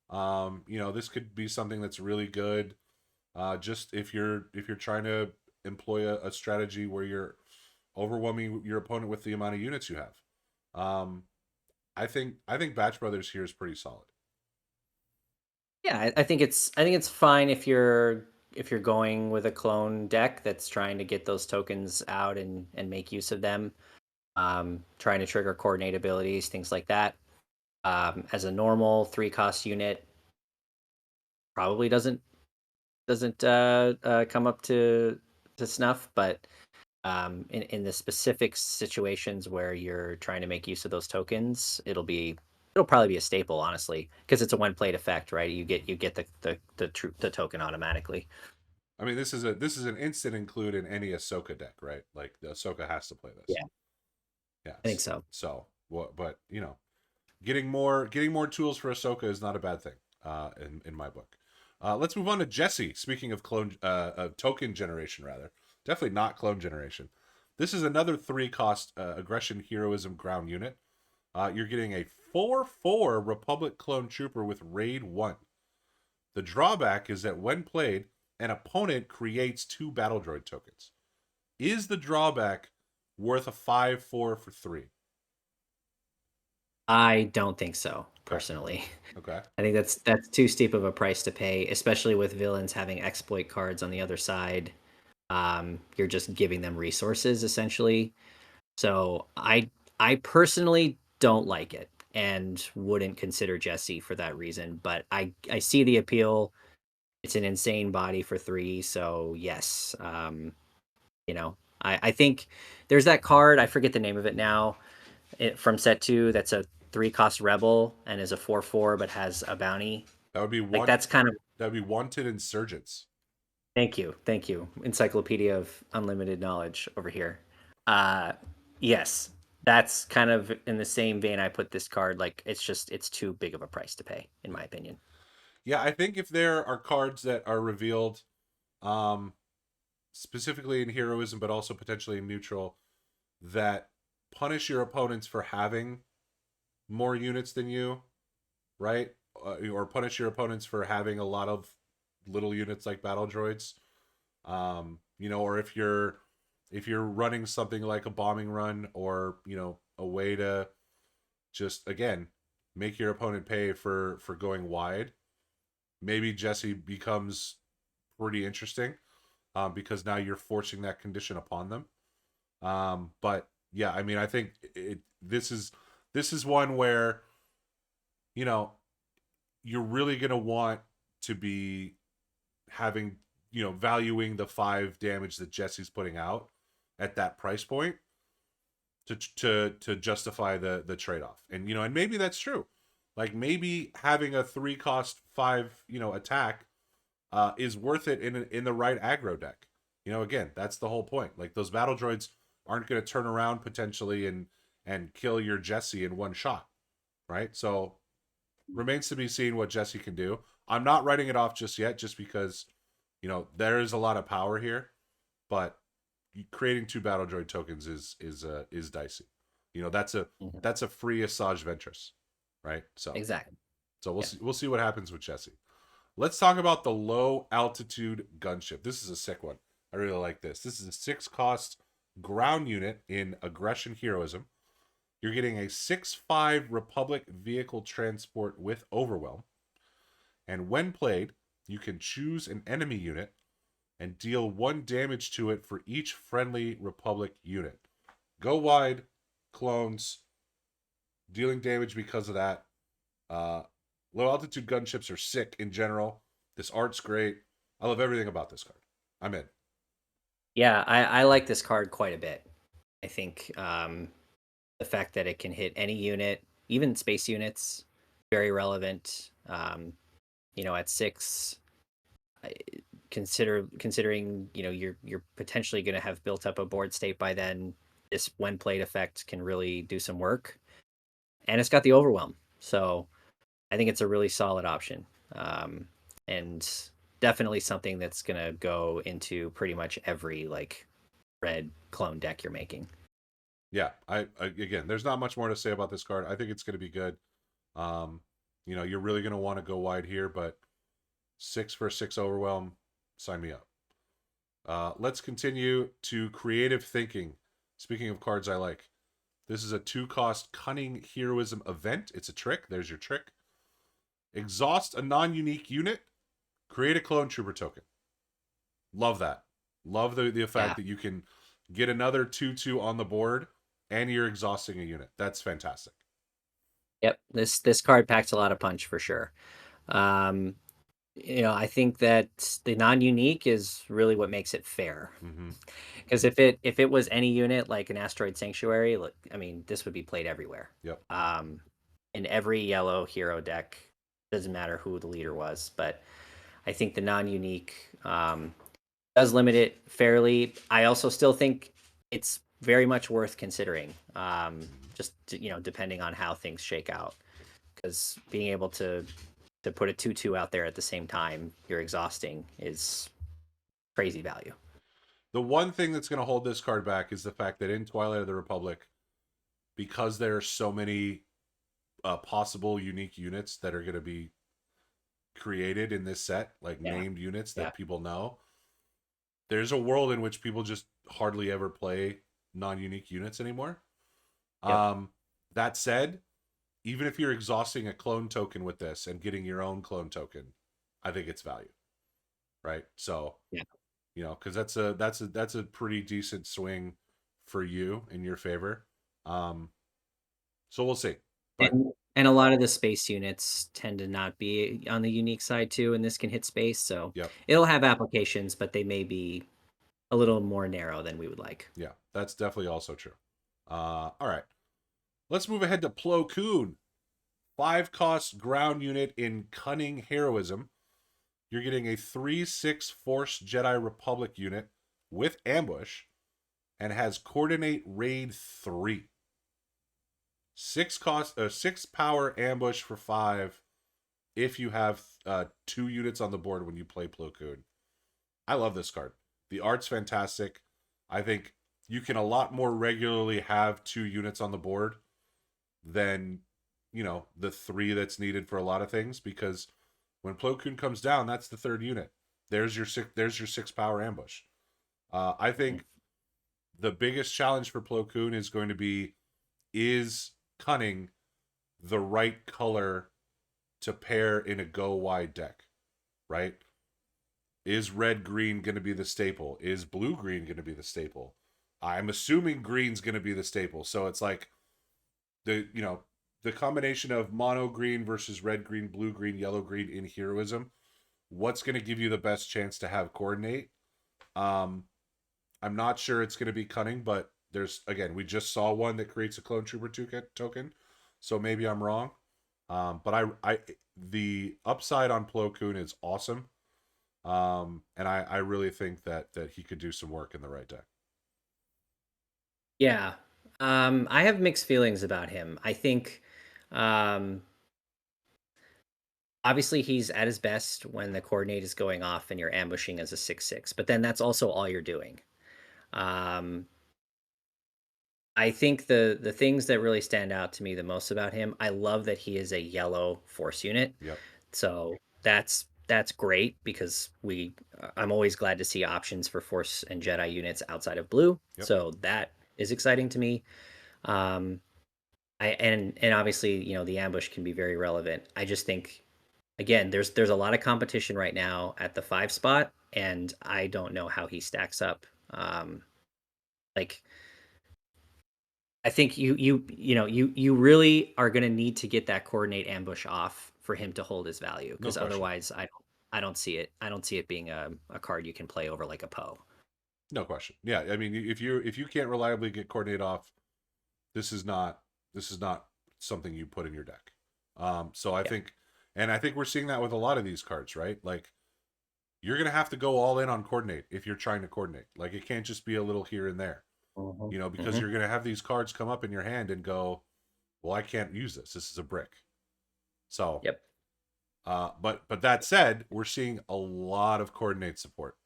Speaker 1: This could be something that's really good. Just if you're trying to employ a strategy where you're overwhelming your opponent with the amount of units you have. Um, I think Batch Brothers here is pretty solid.
Speaker 2: Yeah, I think it's fine if you're going with a clone deck that's trying to get those tokens out and make use of them, trying to trigger coordinate abilities, things like that. As a normal 3 cost unit, probably doesn't come up to snuff, but in the specific situations where you're trying to make use of those tokens, it'll probably be a staple, honestly, because it's a one plate effect, right? You get the token automatically.
Speaker 1: I mean, this is an instant include in any Ahsoka deck, right? Like the Ahsoka has to play this.
Speaker 2: Yeah, I think
Speaker 1: Yes.
Speaker 2: so.
Speaker 1: So what? But getting more tools for Ahsoka is not a bad thing. In my book. Let's move on to Jesse. Speaking of token generation, rather, definitely not clone generation. This is another 3 cost aggression heroism ground unit. You're getting a 4/4 Republic clone trooper with raid 1. The drawback is that when played, an opponent creates 2 battle droid tokens. Is the drawback worth a 5/4 for 3?
Speaker 2: I don't think so,
Speaker 1: Okay.
Speaker 2: personally.
Speaker 1: Okay.
Speaker 2: I think that's too steep of a price to pay, especially with villains having exploit cards on the other side. You're just giving them resources essentially. So I personally don't like it and wouldn't consider Jesse for that reason. But I see the appeal. It's an insane body for 3, so yes. I think there's that card. I forget the name of it now. From set 2, that's a 3 cost rebel and is a 4/4, but has a bounty.
Speaker 1: That would be
Speaker 2: Like
Speaker 1: one.
Speaker 2: that's kind of
Speaker 1: That would be wanted insurgents.
Speaker 2: thank you. Encyclopedia of unlimited knowledge over here. Uh, yes, that's kind of in the same vein. I put this card. Like it's too big of a price to pay, in my opinion.
Speaker 1: Yeah, I think if there are cards that are revealed, um, specifically in heroism, but also potentially in neutral, that punish your opponents for having more units than you, right? Or punish your opponents for having a lot of little units like battle droids. Or if you're running something like a bombing run, or a way to just again make your opponent pay for going wide. Maybe Jesse becomes pretty interesting, because now you're forcing that condition upon them. But yeah, I mean, I think this is this is one where, you know, you're really going to want to be having, valuing the 5 damage that Jesse's putting out at that price point to justify the trade-off. And and maybe that's true. Like maybe having a 3 cost 5, attack is worth it in the right aggro deck. Again, that's the whole point. Like those battle droids aren't going to turn around potentially and kill your Jesse in one shot, right? So remains to be seen what Jesse can do. I'm not writing it off just yet, just because there is a lot of power here, but creating 2 battle droid tokens is dicey. That's a
Speaker 2: Mhm.
Speaker 1: that's a free Asajj Ventress, right? So
Speaker 2: Exactly. Yeah.
Speaker 1: we'll see what happens with Jesse. Let's talk about the low altitude gunship. This is a sick one. I really like this. This is a 6 cost ground unit in aggression heroism. You're getting a 6/5 Republic vehicle transport with overwhelm. And when played, you can choose an enemy unit and deal 1 damage to it for each friendly Republic unit. Go wide, clones, dealing damage because of that. Low altitude gunships are sick in general. This art's great. I love everything about this card. I'm in.
Speaker 2: Yeah, I like this card quite a bit. I think the fact that it can hit any unit, even space units, very relevant. At 6, considering you're potentially going to have built up a board state by then. This when played effect can really do some work, and it's got the overwhelm, so I think it's a really solid option, and definitely something that's going to go into pretty much every like red clone deck you're making.
Speaker 1: Yeah, I again, there's not much more to say about this card. I think it's going to be good. Um, you're really going to want to go wide here, but 6 for 6 overwhelm, sign me up. Let's continue to creative thinking. Speaking of cards I like, this is a 2 cost cunning heroism event. It's a trick. There's your trick. Exhaust a non-unique unit. Create a clone trooper token. Love that. Love the fact
Speaker 2: Yeah.
Speaker 1: that you can get another 2/2 on the board and you're exhausting a unit. That's fantastic.
Speaker 2: Yep. This card packs a lot of punch for sure. Um, I think that the non-unique is really what makes it fair.
Speaker 1: Mm-hmm.
Speaker 2: Because if it was any unit like an asteroid sanctuary, look, I mean, this would be played everywhere.
Speaker 1: Yep.
Speaker 2: In every yellow hero deck, doesn't matter who the leader was, but I think the non-unique does limit it fairly. I also still think it's very much worth considering, depending on how things shake out. Because being able to put a 2/2 out there at the same time you're exhausting is crazy value.
Speaker 1: The one thing that's going to hold this card back is the fact that in Twilight of the Republic, because there are so many possible unique units that are going to be created in this set, like
Speaker 2: Yeah.
Speaker 1: named units
Speaker 2: Yeah.
Speaker 1: that people know, there's a world in which people just hardly ever play non-unique units anymore.
Speaker 2: Yep.
Speaker 1: That said, even if you're exhausting a clone token with this and getting your own clone token, I think it's value, right? So,
Speaker 2: Yeah.
Speaker 1: because that's a pretty decent swing for you in your favor. So we'll see. But
Speaker 2: And a lot of the space units tend to not be on the unique side too, and this can hit space, so
Speaker 1: yep,
Speaker 2: it'll have applications, but they may be a little more narrow than we would like.
Speaker 1: yeah, that's definitely also true. All right, let's move ahead to Plo Koon. 5 cost ground unit in cunning heroism. You're getting a 3/6 Force Jedi Republic unit with ambush and has coordinate raid 3. 6 power ambush for 5 if you have 2 units on the board when you play Plo Koon. I love this card. The art's fantastic. I think you can a lot more regularly have 2 units on the board than the 3 that's needed for a lot of things, because when Plo Koon comes down, that's the 3rd unit. There's your 6 power ambush. I think the biggest challenge for Plo Koon is going to be, is cunning the right color to pair in a go wide deck, right? Is red green going to be the staple? Is blue green going to be the staple? I'm assuming green's going to be the staple. So it's like the combination of mono green versus red green, blue green, yellow green in heroism. What's going to give you the best chance to have coordinate? Um, I'm not sure it's going to be cunning, but there's again we just saw one that creates a clone trooper token, so maybe I'm wrong. But the upside on Plo Koon is awesome. And I really think that he could do some work in the right deck.
Speaker 2: Yeah. I have mixed feelings about him. I think, um, obviously he's at his best when the coordinate is going off and you're ambushing as a 6/6, but then that's also all you're doing. Um, I think the things that really stand out to me the most about him, I love that he is a yellow force unit.
Speaker 1: Yep.
Speaker 2: So that's great because I'm always glad to see options for force and Jedi units outside of blue.
Speaker 1: Yep.
Speaker 2: So that is exciting to me. Um, and obviously, the ambush can be very relevant. I just think again, there's a lot of competition right now at the 5 spot, and I don't know how he stacks up. Like I think you really are going to need to get that coordinate ambush off for him to hold his value,
Speaker 1: No
Speaker 2: because
Speaker 1: question.
Speaker 2: otherwise I don't see it. I don't see it being a card you can play over like a Poe.
Speaker 1: No question. Yeah, I mean, if you can't reliably get coordinate off, this is not something you put in your deck. So I
Speaker 2: Yeah.
Speaker 1: think, and I think we're seeing that with a lot of these cards, right? Like you're gonna have to go all in on coordinate if you're trying to coordinate. Like it can't just be a little here and there,
Speaker 2: Hmm.
Speaker 1: because
Speaker 2: Hmm.
Speaker 1: you're gonna have these cards come up in your hand and go, well, I can't use this. This is a brick. So,
Speaker 2: Yep.
Speaker 1: but that said, we're seeing a lot of coordinate support.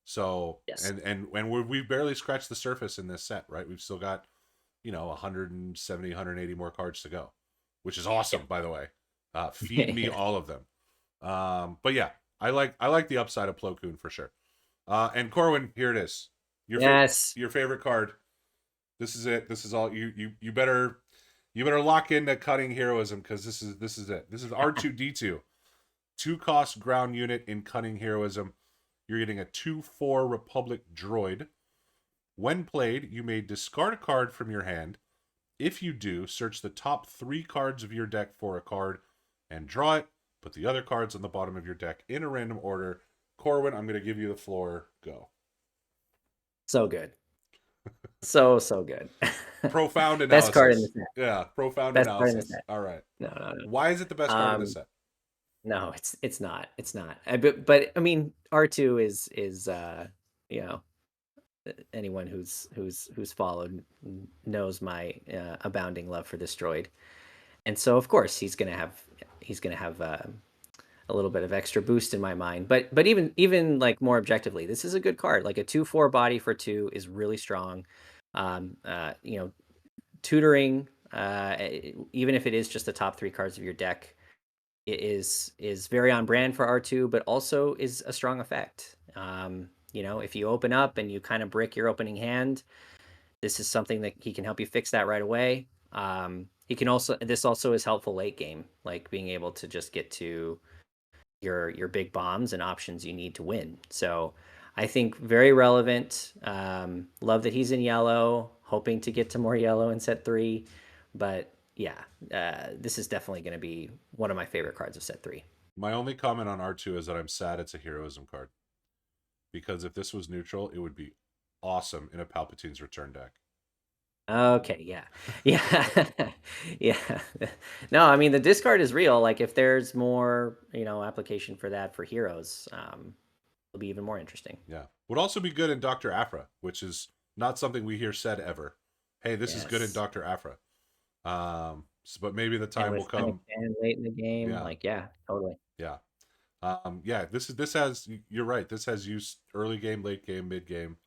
Speaker 1: So,
Speaker 2: Yes.
Speaker 1: and we've barely scratched the surface in this set, right? We've still got 170, 180 more cards to go, which is awesome, by the way. Feed me
Speaker 2: Yeah.
Speaker 1: all of them. But yeah, I like the upside of Plo Koon for sure. And Corwin, here it is. Your
Speaker 2: Yes.
Speaker 1: your favorite card. This is it. This is all you better lock into cutting heroism because this is it. This is R2D2. 2 cost ground unit in cunning heroism. You're getting a 2/4 Republic droid. When played, you may discard a card from your hand. If you do, search the top 3 cards of your deck for a card and draw it. Put the other cards on the bottom of your deck in a random order. Corwin, I'm going to give you the floor. Go.
Speaker 2: So good. So good.
Speaker 1: Profound
Speaker 2: Best card in the
Speaker 1: analysis.
Speaker 2: set.
Speaker 1: Yeah, profound
Speaker 2: Best card in the
Speaker 1: analysis.
Speaker 2: set.
Speaker 1: All right.
Speaker 2: No, no,
Speaker 1: Why is it the
Speaker 2: no.
Speaker 1: best card in the set?
Speaker 2: No, it's not. It's not. But I mean, R2 is you know, anyone who's followed knows my abounding love for this droid. And so of course he's gonna have a little bit of extra boost in my mind. But even like more objectively, this is a good card. Like a 2/4 body for 2 is really strong. Um, uh, you know, tutoring, even if it is just the top 3 cards of your deck, is very on brand for R2, but also is a strong effect. If you open up and you kind of brick your opening hand, this is something that he can help you fix that right away. He can also This also is helpful late game, like being able to just get to your big bombs and options you need to win. So I think very relevant. Love that he's in yellow, hoping to get to more yellow in set 3. But yeah, this is definitely going to be one of my favorite cards of set 3.
Speaker 1: My only comment on R2 is that I'm sad it's a heroism card. Because if this was neutral, it would be awesome in a Palpatine's Return deck.
Speaker 2: Okay, yeah. Yeah. Yeah. No, I mean the discard is real. Like if there's more, application for that for heroes, it'll be even more interesting.
Speaker 1: Yeah. Would also be good in Dr. Aphra, which is not something we hear said ever. Hey, this is good in
Speaker 2: Yes.
Speaker 1: Dr. Aphra. But maybe the
Speaker 2: And
Speaker 1: time will
Speaker 2: with Fennec
Speaker 1: come.
Speaker 2: and late in the game,
Speaker 1: Yeah.
Speaker 2: like yeah, totally.
Speaker 1: Yeah. Yeah, this has you're right. This has use early game, late game, mid game.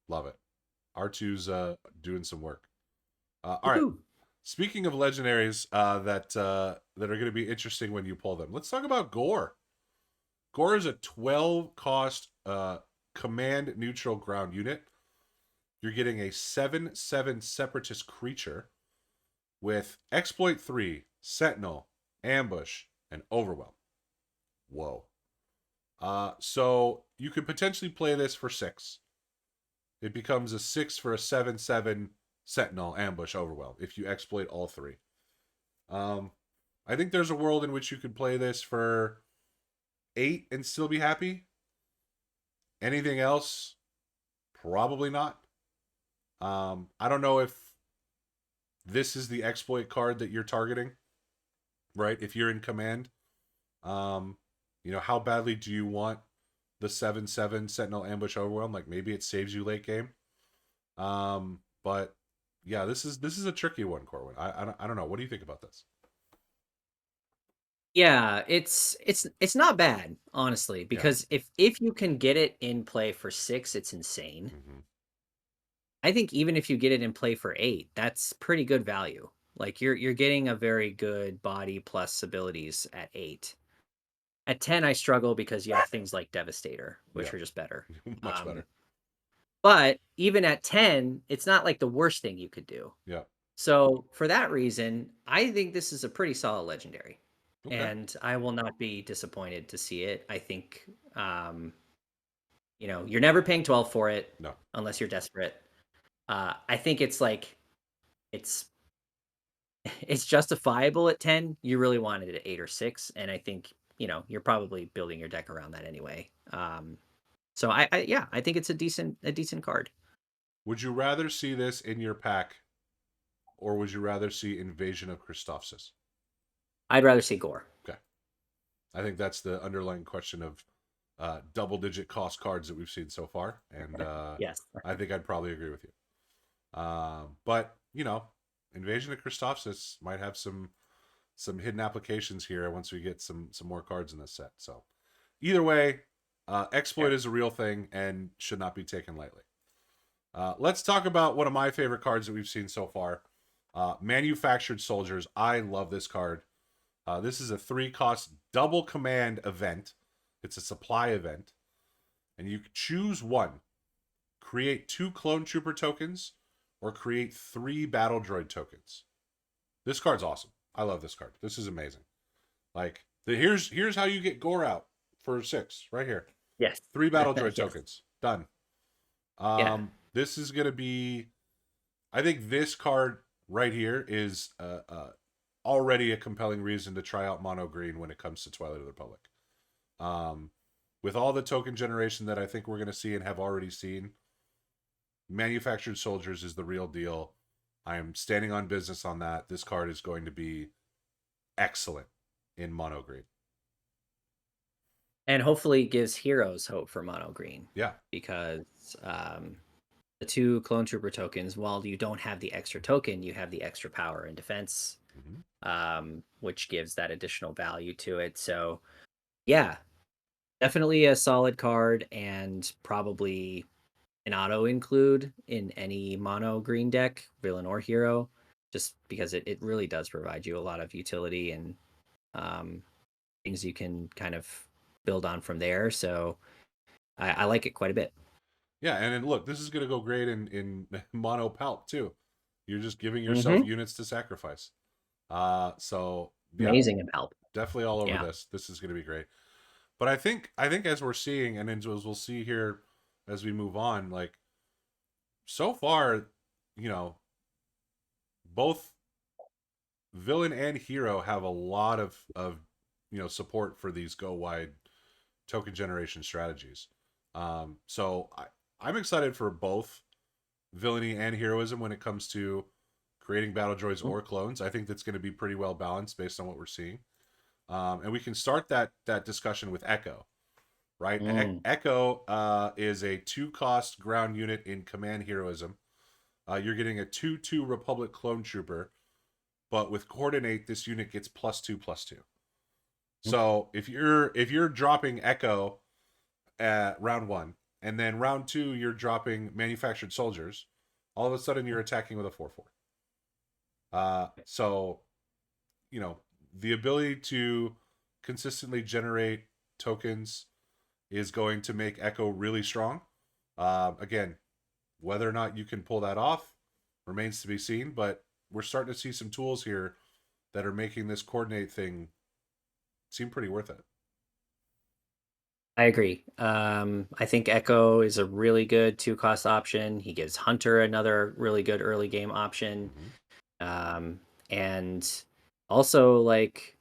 Speaker 1: Love it. R2's doing some work. All right.
Speaker 2: Woohoo.
Speaker 1: Speaking of legendaries that are going to be interesting when you pull them, let's talk about Gore. Gore is a 12 cost command neutral ground unit. You're getting a 7/7 separatist creature with exploit 3, sentinel, ambush, and overwhelm. Whoa. So you could potentially play this for 6. It becomes a 6 for a 7/7 Sentinel, Ambush, Overwhelm. If you exploit all three, um, I think there's a world in which you could play this for 8 and still be happy. Anything else, probably not. I don't know if this is the exploit card that you're targeting, right? If you're in command, um, how badly do you want the 7/7 Sentinel Ambush Overwhelm? Like maybe it saves you late game. But yeah, this is a tricky one, Corwin. I don't know. What do you think about this?
Speaker 2: Yeah, it's not bad, honestly,
Speaker 1: Yeah.
Speaker 2: because if you can get it in play for 6, it's insane.
Speaker 1: Hmm.
Speaker 2: I think even if you get it in play for 8, that's pretty good value. Like you're getting a very good body plus abilities at 8. At 10, I struggle because you have things like Devastator,
Speaker 1: Yeah.
Speaker 2: which are just better.
Speaker 1: Much better.
Speaker 2: But even at 10, it's not like the worst thing you could do.
Speaker 1: Yeah.
Speaker 2: So for that reason, I think this is a pretty solid legendary,
Speaker 1: Okay.
Speaker 2: and I will not be disappointed to see it. I think, you're never paying 12 for it
Speaker 1: No.
Speaker 2: unless you're desperate. I think it's like it's it's justifiable at 10. You really wanted it at 8 or 6, and I think you're probably building your deck around that anyway. So yeah, I think it's a decent card.
Speaker 1: Would you rather see this in your pack, or would you rather see Invasion of Christophsis?
Speaker 2: I'd rather see Gore.
Speaker 1: Okay. I think that's the underlying question of double-digit cost cards that we've seen so far, and
Speaker 2: Yes.
Speaker 1: I think I'd probably agree with you. But Invasion of Christophsis might have some hidden applications here once we get some more cards in this set. So either way, exploit
Speaker 2: Fair.
Speaker 1: is a real thing and should not be taken lightly. Let's talk about one of my favorite cards that we've seen so far. Manufactured Soldiers. I love this card. This is a 3-cost double command event. It's a supply event. And you choose one. Create 2 Clone Trooper tokens or create 3 Battle Droid tokens. This card's awesome. I love this card. This is amazing. Like, here's how you get Gore out for 6 right here.
Speaker 2: Yes.
Speaker 1: 3 Battle Droid
Speaker 2: Yes.
Speaker 1: tokens. Done.
Speaker 2: Yeah.
Speaker 1: This is going to be, I think this card right here is already a compelling reason to try out mono green when it comes to Twilight of the Republic. With all the token generation that I think we're going to see and have already seen, Manufactured Soldiers is the real deal. I am standing on business on that. This card is going to be excellent in mono green.
Speaker 2: And hopefully gives heroes hope for mono green.
Speaker 1: Yeah.
Speaker 2: Because the 2 clone trooper tokens, while you don't have the extra token, you have the extra power and defense, which gives that additional value to it. So yeah, definitely a solid card, and probably an auto include in any mono green deck, villain or hero, just because it really does provide you a lot of utility and things you can kind of build on from there. So I like it quite a bit.
Speaker 1: Yeah, and then look, this is going to go great in mono palp too. You're just giving yourself
Speaker 2: Mm-hmm.
Speaker 1: units to sacrifice. So yeah,
Speaker 2: Amazing and help.
Speaker 1: definitely all over
Speaker 2: Yeah.
Speaker 1: this. This is going to be great. But I think as we're seeing, and as we'll see here as we move on, like so far, both villain and hero have a lot of support for these go wide token generation strategies. So I'm excited for both villainy and heroism when it comes to creating battle droids or clones. I think that's going to be pretty well balanced based on what we're seeing. And we can start that discussion with Echo, right? Echo is a 2-cost ground unit in command heroism. You're getting a 2/2 Republic clone trooper, but with coordinate, this unit gets +2/+2. So if you're dropping Echo at round 1, and then round 2 you're dropping Manufactured Soldiers, all of a sudden you're attacking with a 4/4. So the ability to consistently generate tokens is going to make Echo really strong. Again, whether or not you can pull that off remains to be seen, but we're starting to see some tools here that are making this coordinate thing seem pretty worth it.
Speaker 2: I agree. I think Echo is a really good two cost option. He gives Hunter another really good early game option.
Speaker 1: Hmm.
Speaker 2: Um, and also like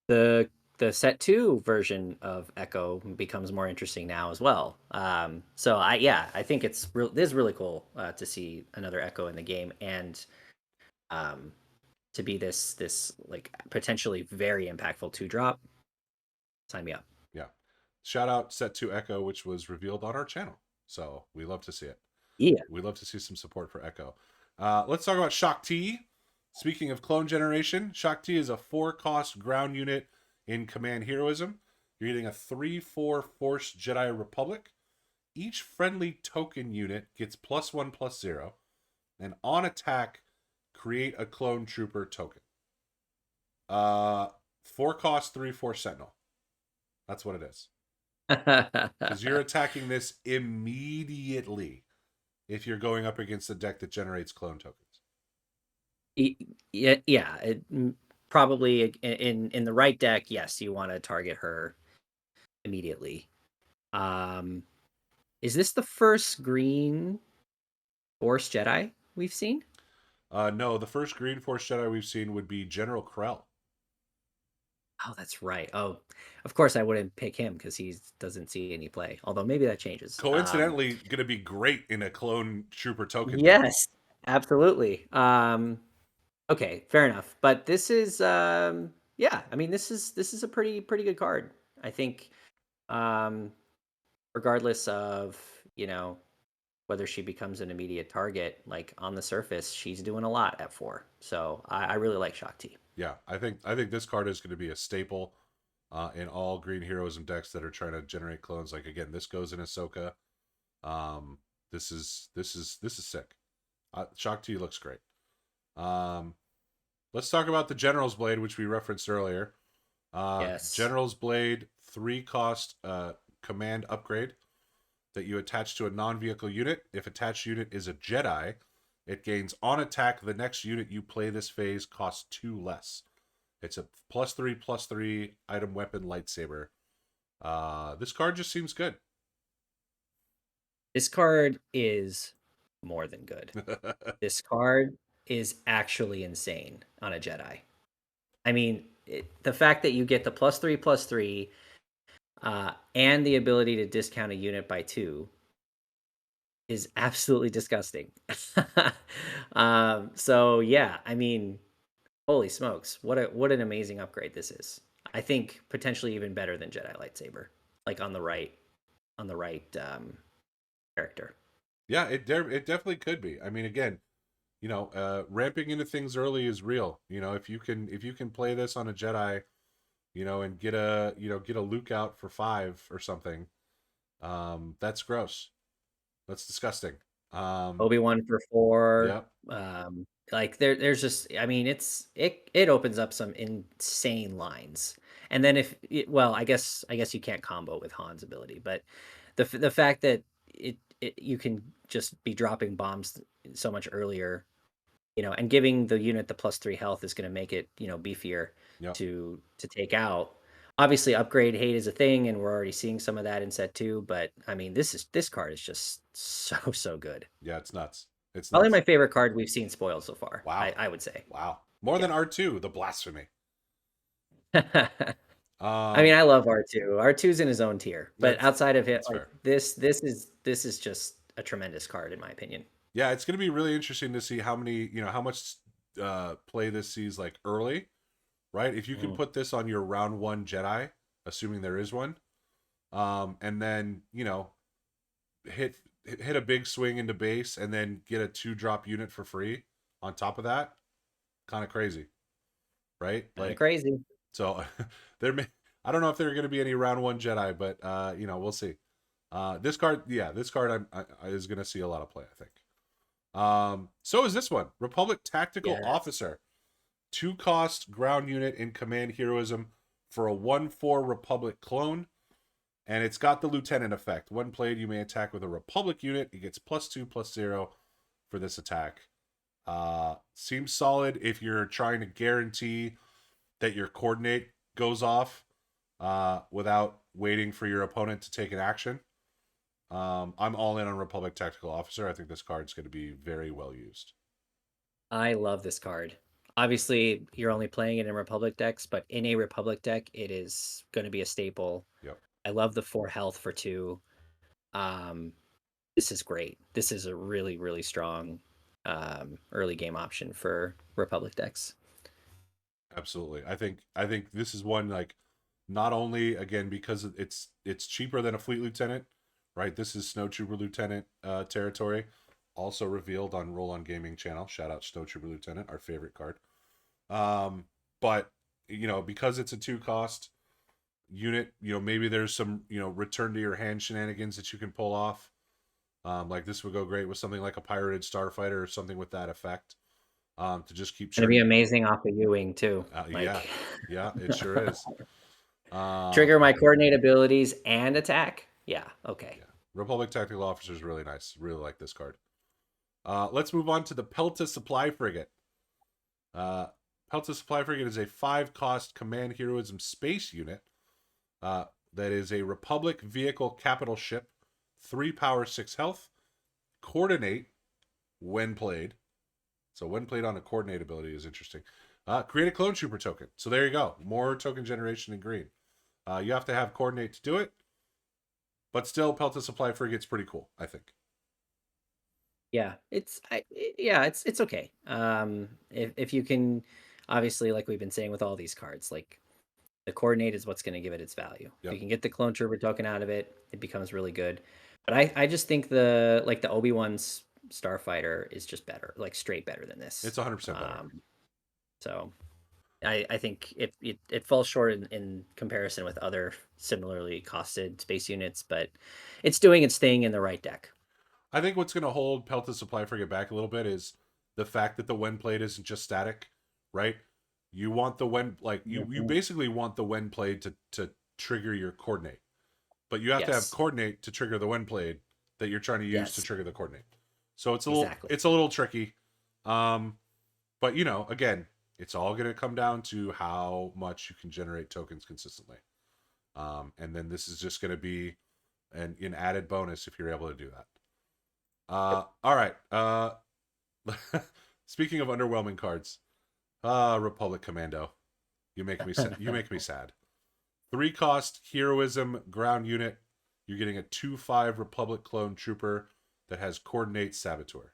Speaker 2: the the set two version of Echo becomes more interesting now as well. So I think it is really cool to see another Echo in the game and um, to be this like potentially very impactful two drop. Sign me up.
Speaker 1: Yeah. Shout out Set 2 Echo, which was revealed on our channel. So we love to see it.
Speaker 2: Yeah.
Speaker 1: We love to see some support for Echo. Let's talk about Shock T. Speaking of clone generation, Shock T is a 4-cost ground unit in Command Heroism. You're getting a 3/4 Force Jedi Republic. Each friendly token unit gets +1/+0, and on attack, create a clone trooper token. Uh, 4-cost 3/4 Sentinel. That's what it is. Because you're attacking this immediately if you're going up against a deck that generates clone tokens.
Speaker 2: Yeah, yeah. Probably in the right deck, yes, you want to target her immediately. Um, is this the first green Force Jedi we've seen?
Speaker 1: No, the first Green Force Jedi we've seen would be General Krell.
Speaker 2: Oh, that's right. Oh, of course I wouldn't pick him because he doesn't see any play. Although maybe that changes.
Speaker 1: Coincidentally, going to be great in a clone trooper token deck.
Speaker 2: Yes, absolutely. Okay, fair enough. But this is yeah, I mean this is a pretty good card. I think um regardless of, you know, whether she becomes an immediate target, like on the surface, she's doing a lot at 4. So I really like Shakti.
Speaker 1: Yeah, I think this card is going to be a staple in all Green Heroism decks that are trying to generate clones. Like again, this goes in Ahsoka. Um, this is sick. Shakti looks great. Um, let's talk about the General's Blade, which we referenced earlier.
Speaker 2: Yes.
Speaker 1: General's Blade, 3-cost command upgrade that you attach to a non-vehicle unit. If attached unit is a Jedi, it gains on attack. The next unit you play this phase costs 2 less. It's a +3/+3 item weapon lightsaber. This card just seems good.
Speaker 2: This card is more than good. This card is actually insane on a Jedi. I mean, the fact that you get the +3/+3 and the ability to discount a unit by 2 is absolutely disgusting. So yeah, I mean, holy smokes, what an amazing upgrade this is. I think potentially even better than Jedi lightsaber, like on the right character.
Speaker 1: Yeah, it definitely could be. I mean, again, ramping into things early is real. If you can play this on a Jedi, and get a Luke out for 5 or something, that's gross. That's disgusting.
Speaker 2: Obi-Wan for 4.
Speaker 1: Yep,
Speaker 2: Like there's just, I mean, it opens up some insane lines. And then well, I guess you can't combo with Han's ability, but the fact that you can just be dropping bombs so much earlier, and giving the unit the +3 health is going to make it, beefier
Speaker 1: yep,
Speaker 2: to take out. Obviously, upgrade hate is a thing, and we're already seeing some of that in set 2. But I mean, this card is just so good.
Speaker 1: yeah. It's nuts. It's
Speaker 2: Probably my
Speaker 1: nuts.
Speaker 2: favorite card we've seen spoiled so far. I,
Speaker 1: Wow,
Speaker 2: I would say.
Speaker 1: wow. More than
Speaker 2: Yeah.
Speaker 1: R2, the blasphemy.
Speaker 2: I mean,
Speaker 1: Um,
Speaker 2: I love R2. R2's in his own tier, but
Speaker 1: that's
Speaker 2: outside of it,
Speaker 1: that's
Speaker 2: like
Speaker 1: fair.
Speaker 2: this is just a tremendous card in my opinion.
Speaker 1: Yeah, it's going to be really interesting to see how much play this sees like early, right? If you can
Speaker 2: Mm.
Speaker 1: put this on your round 1 Jedi, assuming there is one, and then hit a big swing into base, and then get a 2-drop unit for free on top of that, kind of crazy, right?
Speaker 2: Kind of
Speaker 1: Like,
Speaker 2: crazy.
Speaker 1: so there may I don't know if there are going to be any round 1 Jedi, but we'll see. This card is going to see a lot of play, I think. So is this one. Republic Tactical
Speaker 2: Yes.
Speaker 1: Officer. 2-cost ground unit in Command Heroism for a 1/4 Republic clone. And it's got the Lieutenant effect. When played, you may attack with a Republic unit. It gets +2/+0 for this attack. Seems solid if you're trying to guarantee that your coordinate goes off without waiting for your opponent to take an action. I'm all in on Republic Tactical Officer. I think this card's going to be very well used.
Speaker 2: I love this card. Obviously, you're only playing it in Republic decks, but in a Republic deck, it is going to be a staple.
Speaker 1: Yep,
Speaker 2: I love the 4 health for 2. Um, this is great. This is a really, really strong early game option for Republic decks.
Speaker 1: absolutely. I think this is one like not only again because it's cheaper than a Fleet Lieutenant, right? This is Snow Trooper Lieutenant territory. Also revealed on Roll On Gaming channel. Shout out Snow Trooper Lieutenant, our favorite card. Um, but because it's a 2 cost unit, maybe there's some return to your hand shenanigans that you can pull off. Like this would go great with something like a pirated starfighter or something with that effect. To just keep
Speaker 2: Gonna be
Speaker 1: churning.
Speaker 2: amazing off the U-wing too.
Speaker 1: Yeah,
Speaker 2: Like
Speaker 1: yeah, it sure is.
Speaker 2: trigger my coordinate abilities and attack. Yeah, okay.
Speaker 1: Yeah, Republic Tactical Officer is really nice. Really like this card. Let's move on to the Pelta Supply Frigate. Uh, Pelta Supply Frigate is a 5 cost command heroism space unit. That is a Republic vehicle capital ship, 3 power, 6 health, coordinate when played. So when played on a coordinate ability is interesting. Create a clone trooper token. So there you go. More token generation in green. You have to have coordinate to do it, but still, Pelta Supply Frigate's pretty cool, I think.
Speaker 2: Yeah, it's okay. If you can, obviously, like we've been saying with all these cards, like the coordinate is what's going to give it its value. If
Speaker 1: Yep.
Speaker 2: you can get the clone trooper token out of it, it becomes really good. But I just think the Obi-Wan's Starfighter is just better, like straight better than this.
Speaker 1: It's 100% better.
Speaker 2: So I think it falls short in comparison with other similarly costed space units, but it's doing its thing in the right deck.
Speaker 1: I think what's going to hold Pelta Supply Frigate back a little bit is the fact that the when played isn't just static, right? You want the when like you
Speaker 2: Mhm.
Speaker 1: basically want the when played to trigger your coordinate, but you have to have
Speaker 2: Yes.
Speaker 1: coordinate to trigger the when played that you're trying to use to
Speaker 2: Yes.
Speaker 1: trigger the coordinate. So
Speaker 2: Exactly.
Speaker 1: it's a little tricky. Um, but again, it's all going to come down to how much you can generate tokens consistently. And then this is just going to be an added bonus if you're able to do that. All right. Speaking of underwhelming cards, Republic Commando, you make me you make me sad. 3 cost heroism ground unit. You're getting a 2/5 Republic clone trooper that has coordinate saboteur.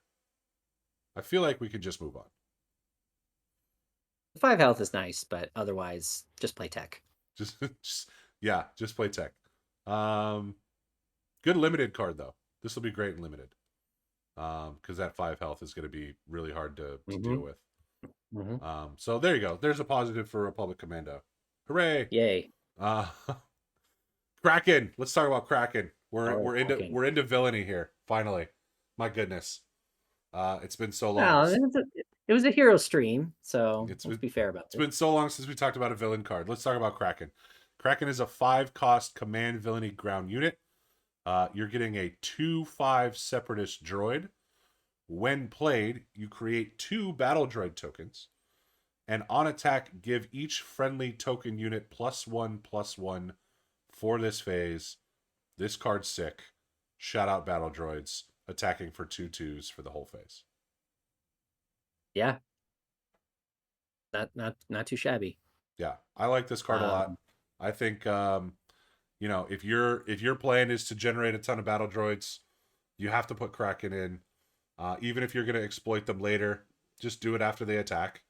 Speaker 1: I feel like we could just move on.
Speaker 2: 5 health is nice, but otherwise, just play tech.
Speaker 1: Just yeah, just play tech. Um, Good limited card though. This will be great in limited. Because that 5 health is going to be really hard to deal
Speaker 2: Hmm.
Speaker 1: with.
Speaker 2: Hmm.
Speaker 1: So there you go. There's a positive for Republic Commando. Hooray!
Speaker 2: Yay!
Speaker 1: Uh, Kraken. Let's talk about Kraken. We're
Speaker 2: Oh,
Speaker 1: we're into
Speaker 2: Kraken.
Speaker 1: we're into villainy here. Finally, my goodness. It's been so long.
Speaker 2: Well, it was a hero stream, so
Speaker 1: It's
Speaker 2: let's
Speaker 1: been
Speaker 2: be fair about
Speaker 1: it's
Speaker 2: it.
Speaker 1: been so long since we talked about a villain card. Let's talk about Kraken. Kraken is a 5 cost command villainy ground unit. You're getting a 2/5 separatist droid. When played, you create 2 battle droid tokens, and on attack, give each friendly token unit +1/+1 for this phase. This card's sick. Shout out battle droids attacking for 2/2s for the whole phase.
Speaker 2: Yeah, not too shabby.
Speaker 1: Yeah, I like this card a lot.
Speaker 2: Um,
Speaker 1: I think if your plan is to generate a ton of battle droids, you have to put Kraken in. Even if you're going to exploit them later, just do it after they attack.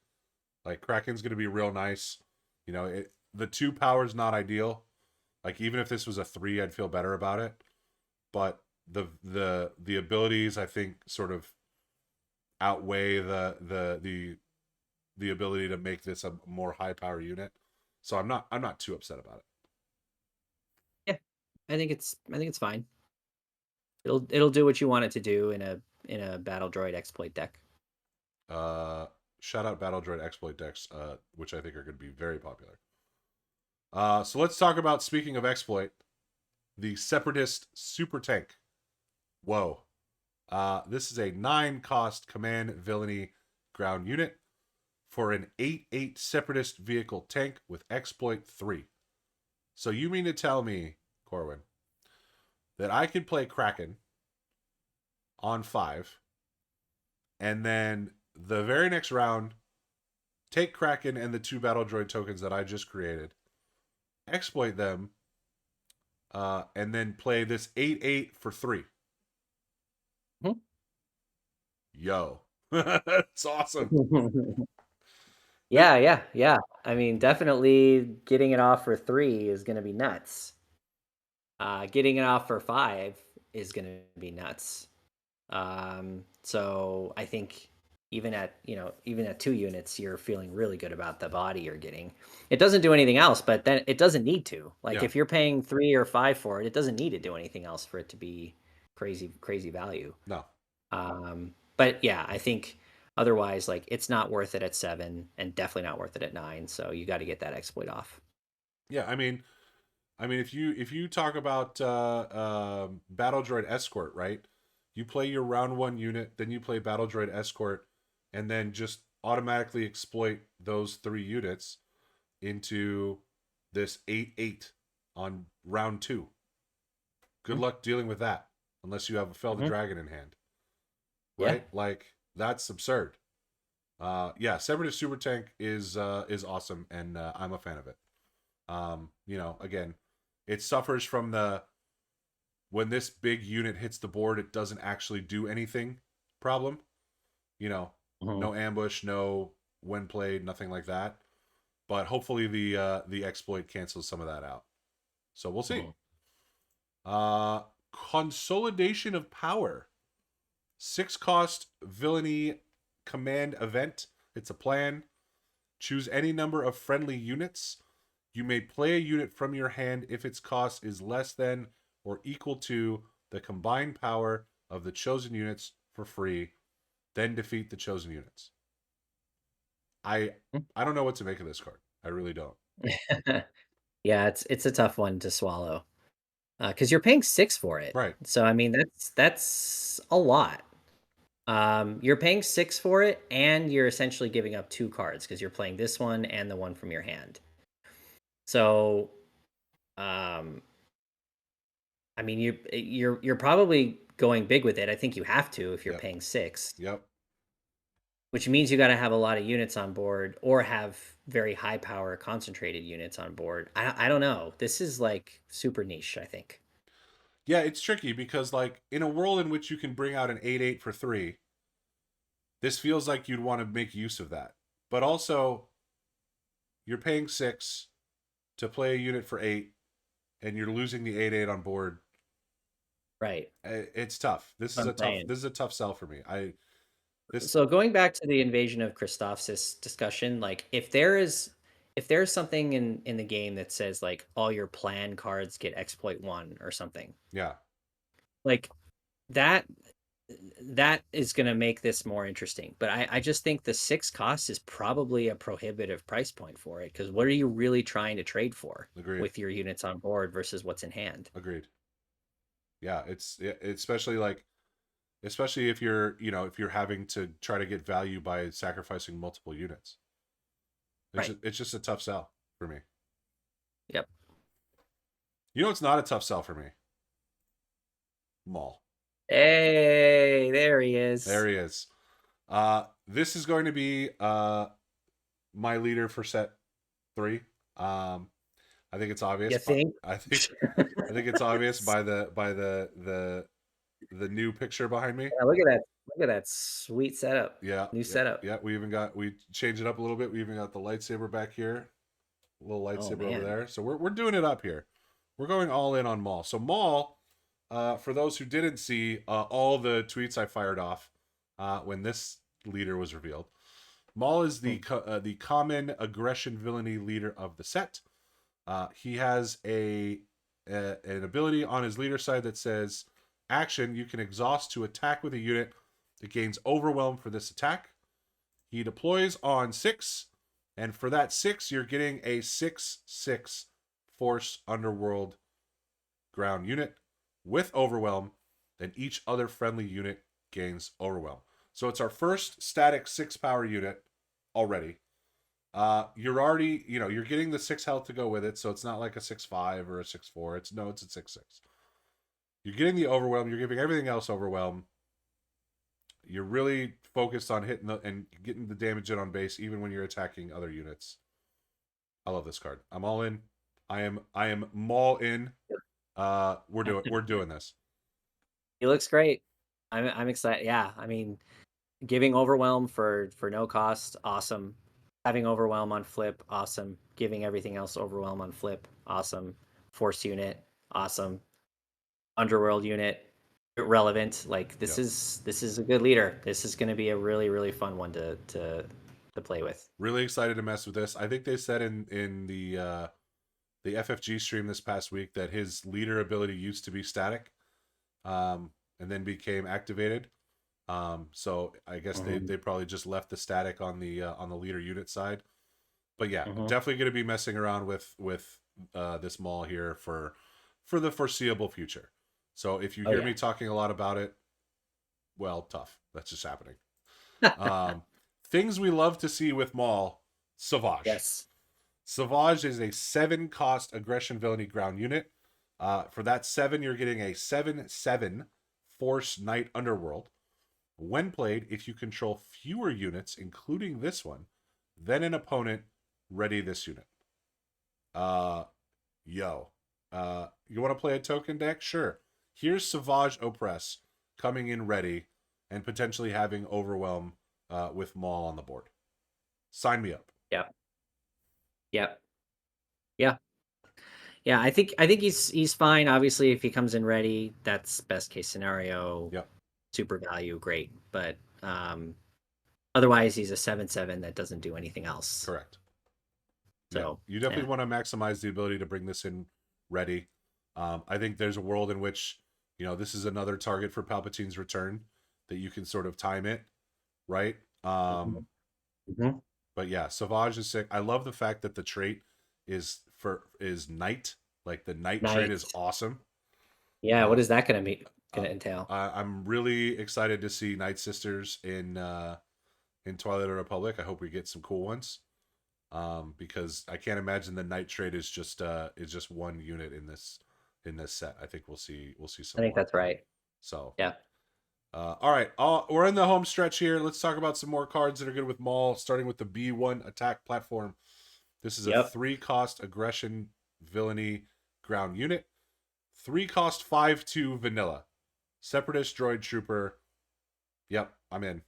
Speaker 1: Like Kraken's going to be real nice. The 2 power's not ideal. Like even if this was a 3, I'd feel better about it. But the abilities I think sort of outweigh the ability to make this a more high power unit. So I'm not too upset about
Speaker 2: yeah, I think it's fine. It'll do what you want it to do in a battle droid exploit deck.
Speaker 1: it. Shout out Battle Droid exploit decks, which I think are going to be very popular. So let's talk about, speaking of exploit, the Separatist Super Tank. Whoa. This is a 9 cost command villainy ground unit for an 8/8 Separatist vehicle tank with exploit 3. So you mean to tell me, Corwin, that I could play Kraken on 5, and then the very next round, take Kraken and the 2 Battle Droid tokens that I just created, exploit them, and then play this 8/8 for 3. Yo. That's awesome.
Speaker 2: Yeah, yeah, yeah. I mean, definitely getting it off for 3 is going to be nuts. Getting it off for 5 is going to be nuts. So I think even at 2 units, you're feeling really good about the body you're getting. It doesn't do anything else, but then it doesn't need to. Like
Speaker 1: Yeah.
Speaker 2: if you're paying 3 or 5 for it, it doesn't need to do anything else for it to be crazy value.
Speaker 1: No.
Speaker 2: But yeah, I think otherwise, like it's not worth it at 7, and definitely not worth it at 9. So you got to get that exploit off.
Speaker 1: Yeah, I mean, if you talk about Battle Droid Escort, right? You play your round 1 unit, then you play Battle Droid Escort, and then just automatically exploit those 3 units into this 8/8 on round 2. Good
Speaker 2: Mhm.
Speaker 1: luck dealing with that, unless you have a Fell the
Speaker 2: Mhm.
Speaker 1: Dragon in hand,
Speaker 2: Yeah.
Speaker 1: right? Like that's absurd. Yeah, Separatist Super Tank is awesome, and I'm a fan of it. Again, it suffers from the when this big unit hits the board, it doesn't actually do anything problem. You know,
Speaker 2: Mhm.
Speaker 1: no ambush, no when played, nothing like that. But hopefully the exploit cancels some of that out. So we'll see.
Speaker 2: Mhm.
Speaker 1: Uh, Consolidation of Power, 6 cost villainy command event. It's a plan. Choose any number of friendly units. You may play a unit from your hand if its cost is less than or equal to the combined power of the chosen units for free, then defeat the chosen units. I I don't know what to make of this card. I really don't.
Speaker 2: Yeah, it's a tough one to swallow because you're paying 6 for it.
Speaker 1: Right.
Speaker 2: So I mean that's a lot. You're paying 6 for it, and you're essentially giving up 2 cards because you're playing this one and the one from your hand. So, um, I mean, you're probably going big with it. I think you have to if you're
Speaker 1: Yep.
Speaker 2: paying 6,
Speaker 1: Yep.
Speaker 2: which means you got to have a lot of units on board or have very high power concentrated units on board. I don't know. This is like super niche, I think.
Speaker 1: Yeah, it's tricky because like in a world in which you can bring out an 8/8 for 3, this feels like you'd want to make use of that. But also, you're paying 6 to play a unit for 8 and you're losing the 8/8 on board.
Speaker 2: Right.
Speaker 1: It's tough. This is
Speaker 2: I'm
Speaker 1: a tough
Speaker 2: saying.
Speaker 1: this is a tough sell for me. I this
Speaker 2: So going back to the invasion of Christophsis discussion, like if there's something in the game that says like all your plan cards get exploit 1 or something,
Speaker 1: Yeah,
Speaker 2: like that that is going to make this more interesting. But I just think the 6 cost is probably a prohibitive price point for it because what are you really trying to trade for
Speaker 1: agreed.
Speaker 2: with your units on board versus what's in hand?
Speaker 1: Agreed. Yeah, especially like especially if if you're having to try to get value by sacrificing multiple units.
Speaker 2: Right.
Speaker 1: It's just a tough sell for me.
Speaker 2: Yep.
Speaker 1: You know it's not a tough sell for me? Maul.
Speaker 2: Hey, there he
Speaker 1: There
Speaker 2: is.
Speaker 1: he is. This is going to be my leader for set 3. I think it's obvious,
Speaker 2: You
Speaker 1: but
Speaker 2: think?
Speaker 1: I think it's obvious by the new picture behind me.
Speaker 2: Yeah, look at that. Look at that sweet setup.
Speaker 1: Yeah,
Speaker 2: New
Speaker 1: yeah,
Speaker 2: setup.
Speaker 1: yeah. We changed it up a little bit. We even got the lightsaber back here, a little
Speaker 2: Oh
Speaker 1: lightsaber over
Speaker 2: man.
Speaker 1: there. So we're doing it up here. We're going all in on Maul. So Maul, for those who didn't see all the tweets I fired off when this leader was revealed, Maul is
Speaker 2: Hmm.
Speaker 1: the common aggression villainy leader of the set. He has an ability on his leader side that says, "Action: you can exhaust to attack with a unit that gains overwhelm for this attack." He deploys on 6, and for that 6, you're getting a 6/6 Force Underworld ground unit with overwhelm. Then each other friendly unit gains overwhelm. So it's our first static 6 power unit already. You're already, you're getting the 6 health to go with it, so it's not like a 6-5 or a 6-4. It's a 6-6. You're getting the overwhelm. You're giving everything else overwhelm. You're really focused on hitting and getting the damage in on base, even when you're attacking other units. I love this card. I'm all in. I am mall in. We're doing this.
Speaker 2: He looks great. I'm excited. Yeah, I mean, giving overwhelm for no cost, awesome. Having overwhelm on flip, awesome. Giving everything else overwhelm on flip, awesome. Force unit, awesome. Underworld unit, relevant. Like
Speaker 1: Yep.
Speaker 2: this is a good leader. This is going to be a really fun one to play with.
Speaker 1: Really excited to mess with this. I think they said in the FFG stream this past week that his leader ability used to be static, and then became activated. So I guess they
Speaker 2: Mm-hmm.
Speaker 1: they probably just left the static on the leader unit side. But yeah,
Speaker 2: Mm-hmm.
Speaker 1: definitely going to be messing around with this mall here for the foreseeable future. So if you
Speaker 2: Oh
Speaker 1: hear
Speaker 2: yeah.
Speaker 1: me talking a lot about it, well, tough. That's just happening. Um, things we love to see with Maul, Savage.
Speaker 2: Yes.
Speaker 1: Savage is a 7 cost aggression villainy ground unit. For that 7, you're getting a 7/7 Force Knight Underworld. When played, if you control fewer units, including this one, then an opponent, ready this unit. Uh, yo. You want to play a token deck? Sure. Here's Savage Oppress coming in ready and potentially having Overwhelm with Maul on the board. Sign me up.
Speaker 2: Yeah. Yeah. Yeah. Yeah. I think he's fine. Obviously, if he comes in ready, that's best case scenario.
Speaker 1: Yep.
Speaker 2: Super value, great. But otherwise, he's a 7/7 that doesn't do anything else.
Speaker 1: Correct. Yeah.
Speaker 2: So
Speaker 1: You
Speaker 2: yeah.
Speaker 1: definitely want to maximize the ability to bring this in ready. I think there's a world in which, this is another target for Palpatine's return that you can sort of time it, right?
Speaker 2: Mm-hmm.
Speaker 1: But yeah, Savage is sick. I love the fact that the trait is Knight. Like the Knight trait is
Speaker 2: Nice.
Speaker 1: awesome.
Speaker 2: Yeah.
Speaker 1: Uh,
Speaker 2: What is that gonna be?
Speaker 1: uh,
Speaker 2: Gonna entail?
Speaker 1: I'm really excited to see Night Sisters in Twilight of the Republic. I hope we get some cool ones. Because I can't imagine the Knight trait is just one unit in this set. I think we'll see
Speaker 2: I
Speaker 1: some
Speaker 2: think
Speaker 1: more.
Speaker 2: that's right.
Speaker 1: So
Speaker 2: Yeah.
Speaker 1: all right, we're in the home stretch here. Let's talk about some more cards that are good with Maul, starting with the B1 attack platform. This is a
Speaker 2: Yep.
Speaker 1: 3-cost aggression villainy ground unit. 3-cost 5/2 vanilla. Separatist droid trooper. Yep, I'm in.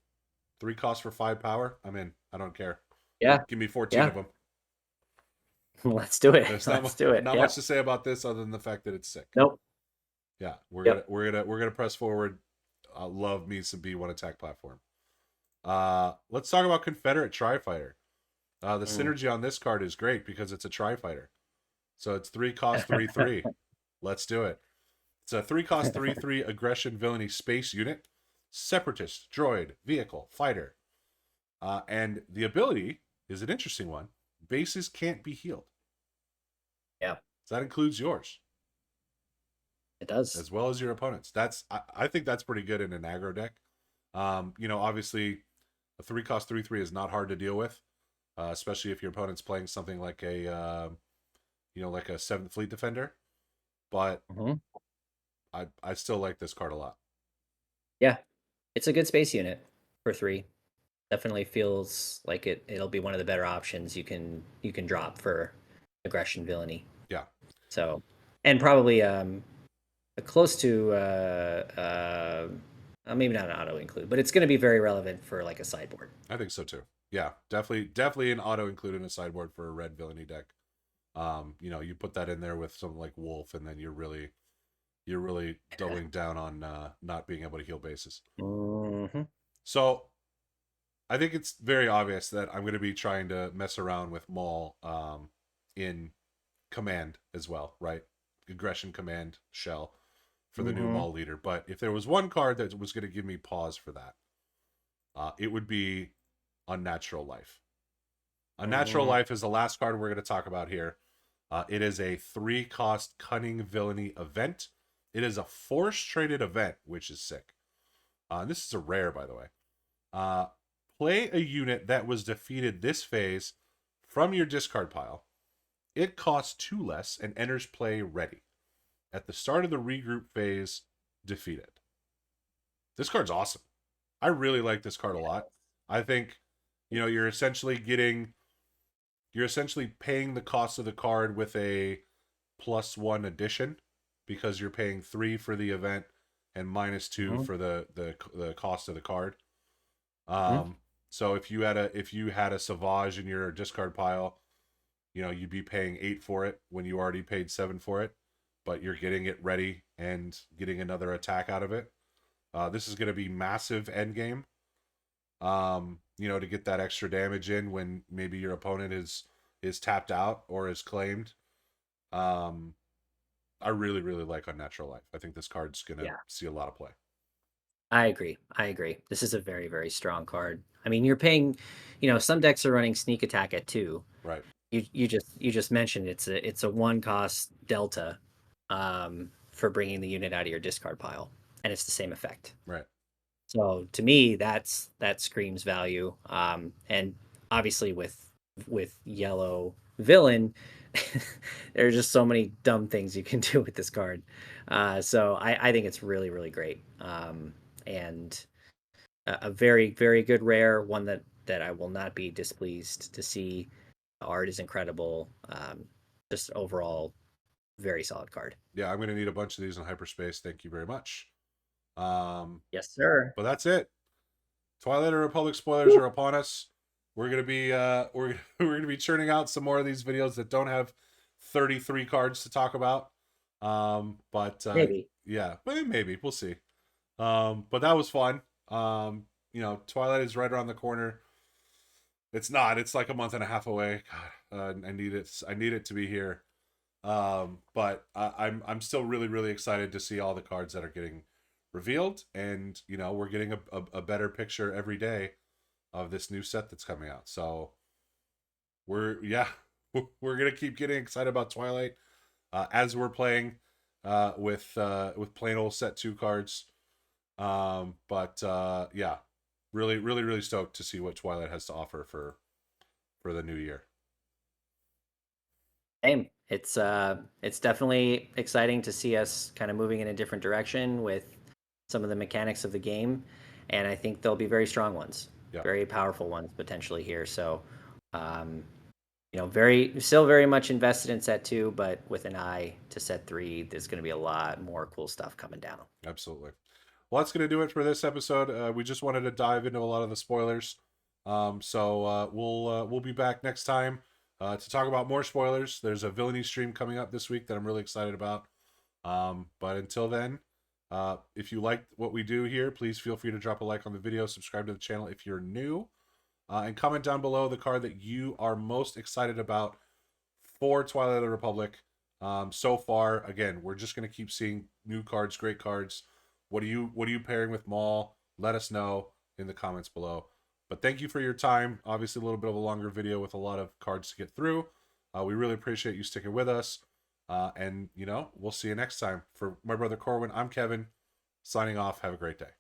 Speaker 1: 3 costs for 5 power. I'm in. I don't care.
Speaker 2: Yeah.
Speaker 1: Give me 14 of
Speaker 2: Yeah.
Speaker 1: them.
Speaker 2: Let's do it.
Speaker 1: There's
Speaker 2: Let's do it.
Speaker 1: not much
Speaker 2: Yep.
Speaker 1: to say about this other than the fact that it's sick.
Speaker 2: Nope.
Speaker 1: Yeah, we're gonna
Speaker 2: Yep.
Speaker 1: we're gonna we're gonna press forward. Love me some B1 attack platform. Let's talk about Confederate Tri-Fighter. The
Speaker 2: Mm.
Speaker 1: synergy on this card is great because it's a Tri-Fighter. So it's 3 cost 3/3. Let's do it. It's a 3 cost 3/3 aggression villainy space unit. Separatist, droid, vehicle, fighter. And the ability is an interesting one. Bases can't be healed.
Speaker 2: Yeah.
Speaker 1: So that includes yours
Speaker 2: It does.
Speaker 1: as well as your opponents. I think that's pretty good in an aggro deck. Obviously a 3 cost 3/3 is not hard to deal with, especially if your opponent's playing something like like a 7th Fleet Defender. But
Speaker 2: Hmm.
Speaker 1: I still like this card a lot.
Speaker 2: Yeah. It's a good space unit for 3. Definitely feels like it'll be one of the better options you can drop for aggression villainy.
Speaker 1: Yeah,
Speaker 2: So, and probably close to maybe not an auto include, but it's going to be very relevant for like a sideboard.
Speaker 1: I think so too. Yeah, definitely an auto include in a sideboard for a red villainy deck. You put that in there with something like Wolf, and then you're really doubling down on not being able to heal bases.
Speaker 2: Mm-hmm.
Speaker 1: So I think it's very obvious that I'm going to be trying to mess around with Maul in command as well, right? Aggression command shell for the new
Speaker 2: Mm-hmm.
Speaker 1: Maul leader. But if there was one card that was going to give me pause for that, it would be Unnatural Life. Unnatural
Speaker 2: Mm-hmm.
Speaker 1: Life is the last card we're going to talk about here. It is a 3-cost cunning villainy event. It is a force traded event, which is sick. This is a rare, by the way. Play a unit that was defeated this phase from your discard pile. It costs 2 less and enters play ready. At the start of the regroup phase, defeat it. This card's awesome. I really like this card a lot. I think, you're essentially paying the cost of the card with a +1 addition because you're paying 3 for the event and -2
Speaker 2: Mhm.
Speaker 1: for the cost of the card.
Speaker 2: Mhm.
Speaker 1: So if you had a Sauvage in your discard pile, you'd be paying 8 for it when you already paid 7 for it, but you're getting it ready and getting another attack out of it. This is going to be massive end game. To get that extra damage in when maybe your opponent is tapped out or is claimed. Um, I really, really like Unnatural Life. I think this card's gonna
Speaker 2: Yeah,
Speaker 1: see a lot of play.
Speaker 2: I agree. I agree. This is a very, very strong card. I mean, you're paying, some decks are running sneak attack at 2.
Speaker 1: Right,
Speaker 2: You just mentioned it's a 1 cost delta for bringing the unit out of your discard pile, and it's the same effect.
Speaker 1: right.
Speaker 2: So to me, that screams value. And obviously with yellow villain, there are just so many dumb things you can do with this card. So I think it's really, really great. And a very, very good rare, one that I will not be displeased to see. The art is incredible. Just overall, very solid card.
Speaker 1: Yeah, I'm gonna need a bunch of these in hyperspace. Thank you very much. Um,
Speaker 2: Yes, sir.
Speaker 1: but that's it. Twilight Republic spoilers
Speaker 2: Woo.
Speaker 1: are upon us. We're gonna be we're gonna be churning out some more of these videos that don't have 33 cards to talk about. But
Speaker 2: Maybe.
Speaker 1: yeah, maybe we'll see. But that was fun. Twilight is right around the corner. It's not. It's like a month and a half away. God, I need it. I need it to be here. But I'm still really really excited to see all the cards that are getting revealed, and we're getting a better picture every day of this new set that's coming out. So yeah, we're gonna keep getting excited about Twilight as we're playing with plain old set 2 cards. But yeah, really really really stoked to see what Twilight has to offer for the new year.
Speaker 2: Same. It's definitely exciting to see us kind of moving in a different direction with some of the mechanics of the game, and I think there'll be very strong ones,
Speaker 1: Yeah,
Speaker 2: very powerful ones potentially here. So, um, very still very much invested in set 2, but with an eye to set 3. There's going to be a lot more cool stuff coming down.
Speaker 1: absolutely. Well, that's going to do it for this episode. We just wanted to dive into a lot of the spoilers. So we'll be back next time to talk about more spoilers. There's a villainy stream coming up this week that I'm really excited about. But until then, if you like what we do here, please feel free to drop a like on the video, subscribe to the channel if you're new, and comment down below the card that you are most excited about for Twilight of the Republic. So far, again, we're just going to keep seeing new cards, great cards. What are you pairing with Maul? Let us know in the comments below. But thank you for your time. Obviously, a little bit of a longer video with a lot of cards to get through. We really appreciate you sticking with us. And we'll see you next time. For my brother Corwin, I'm Kevin. Signing off. Have a great day.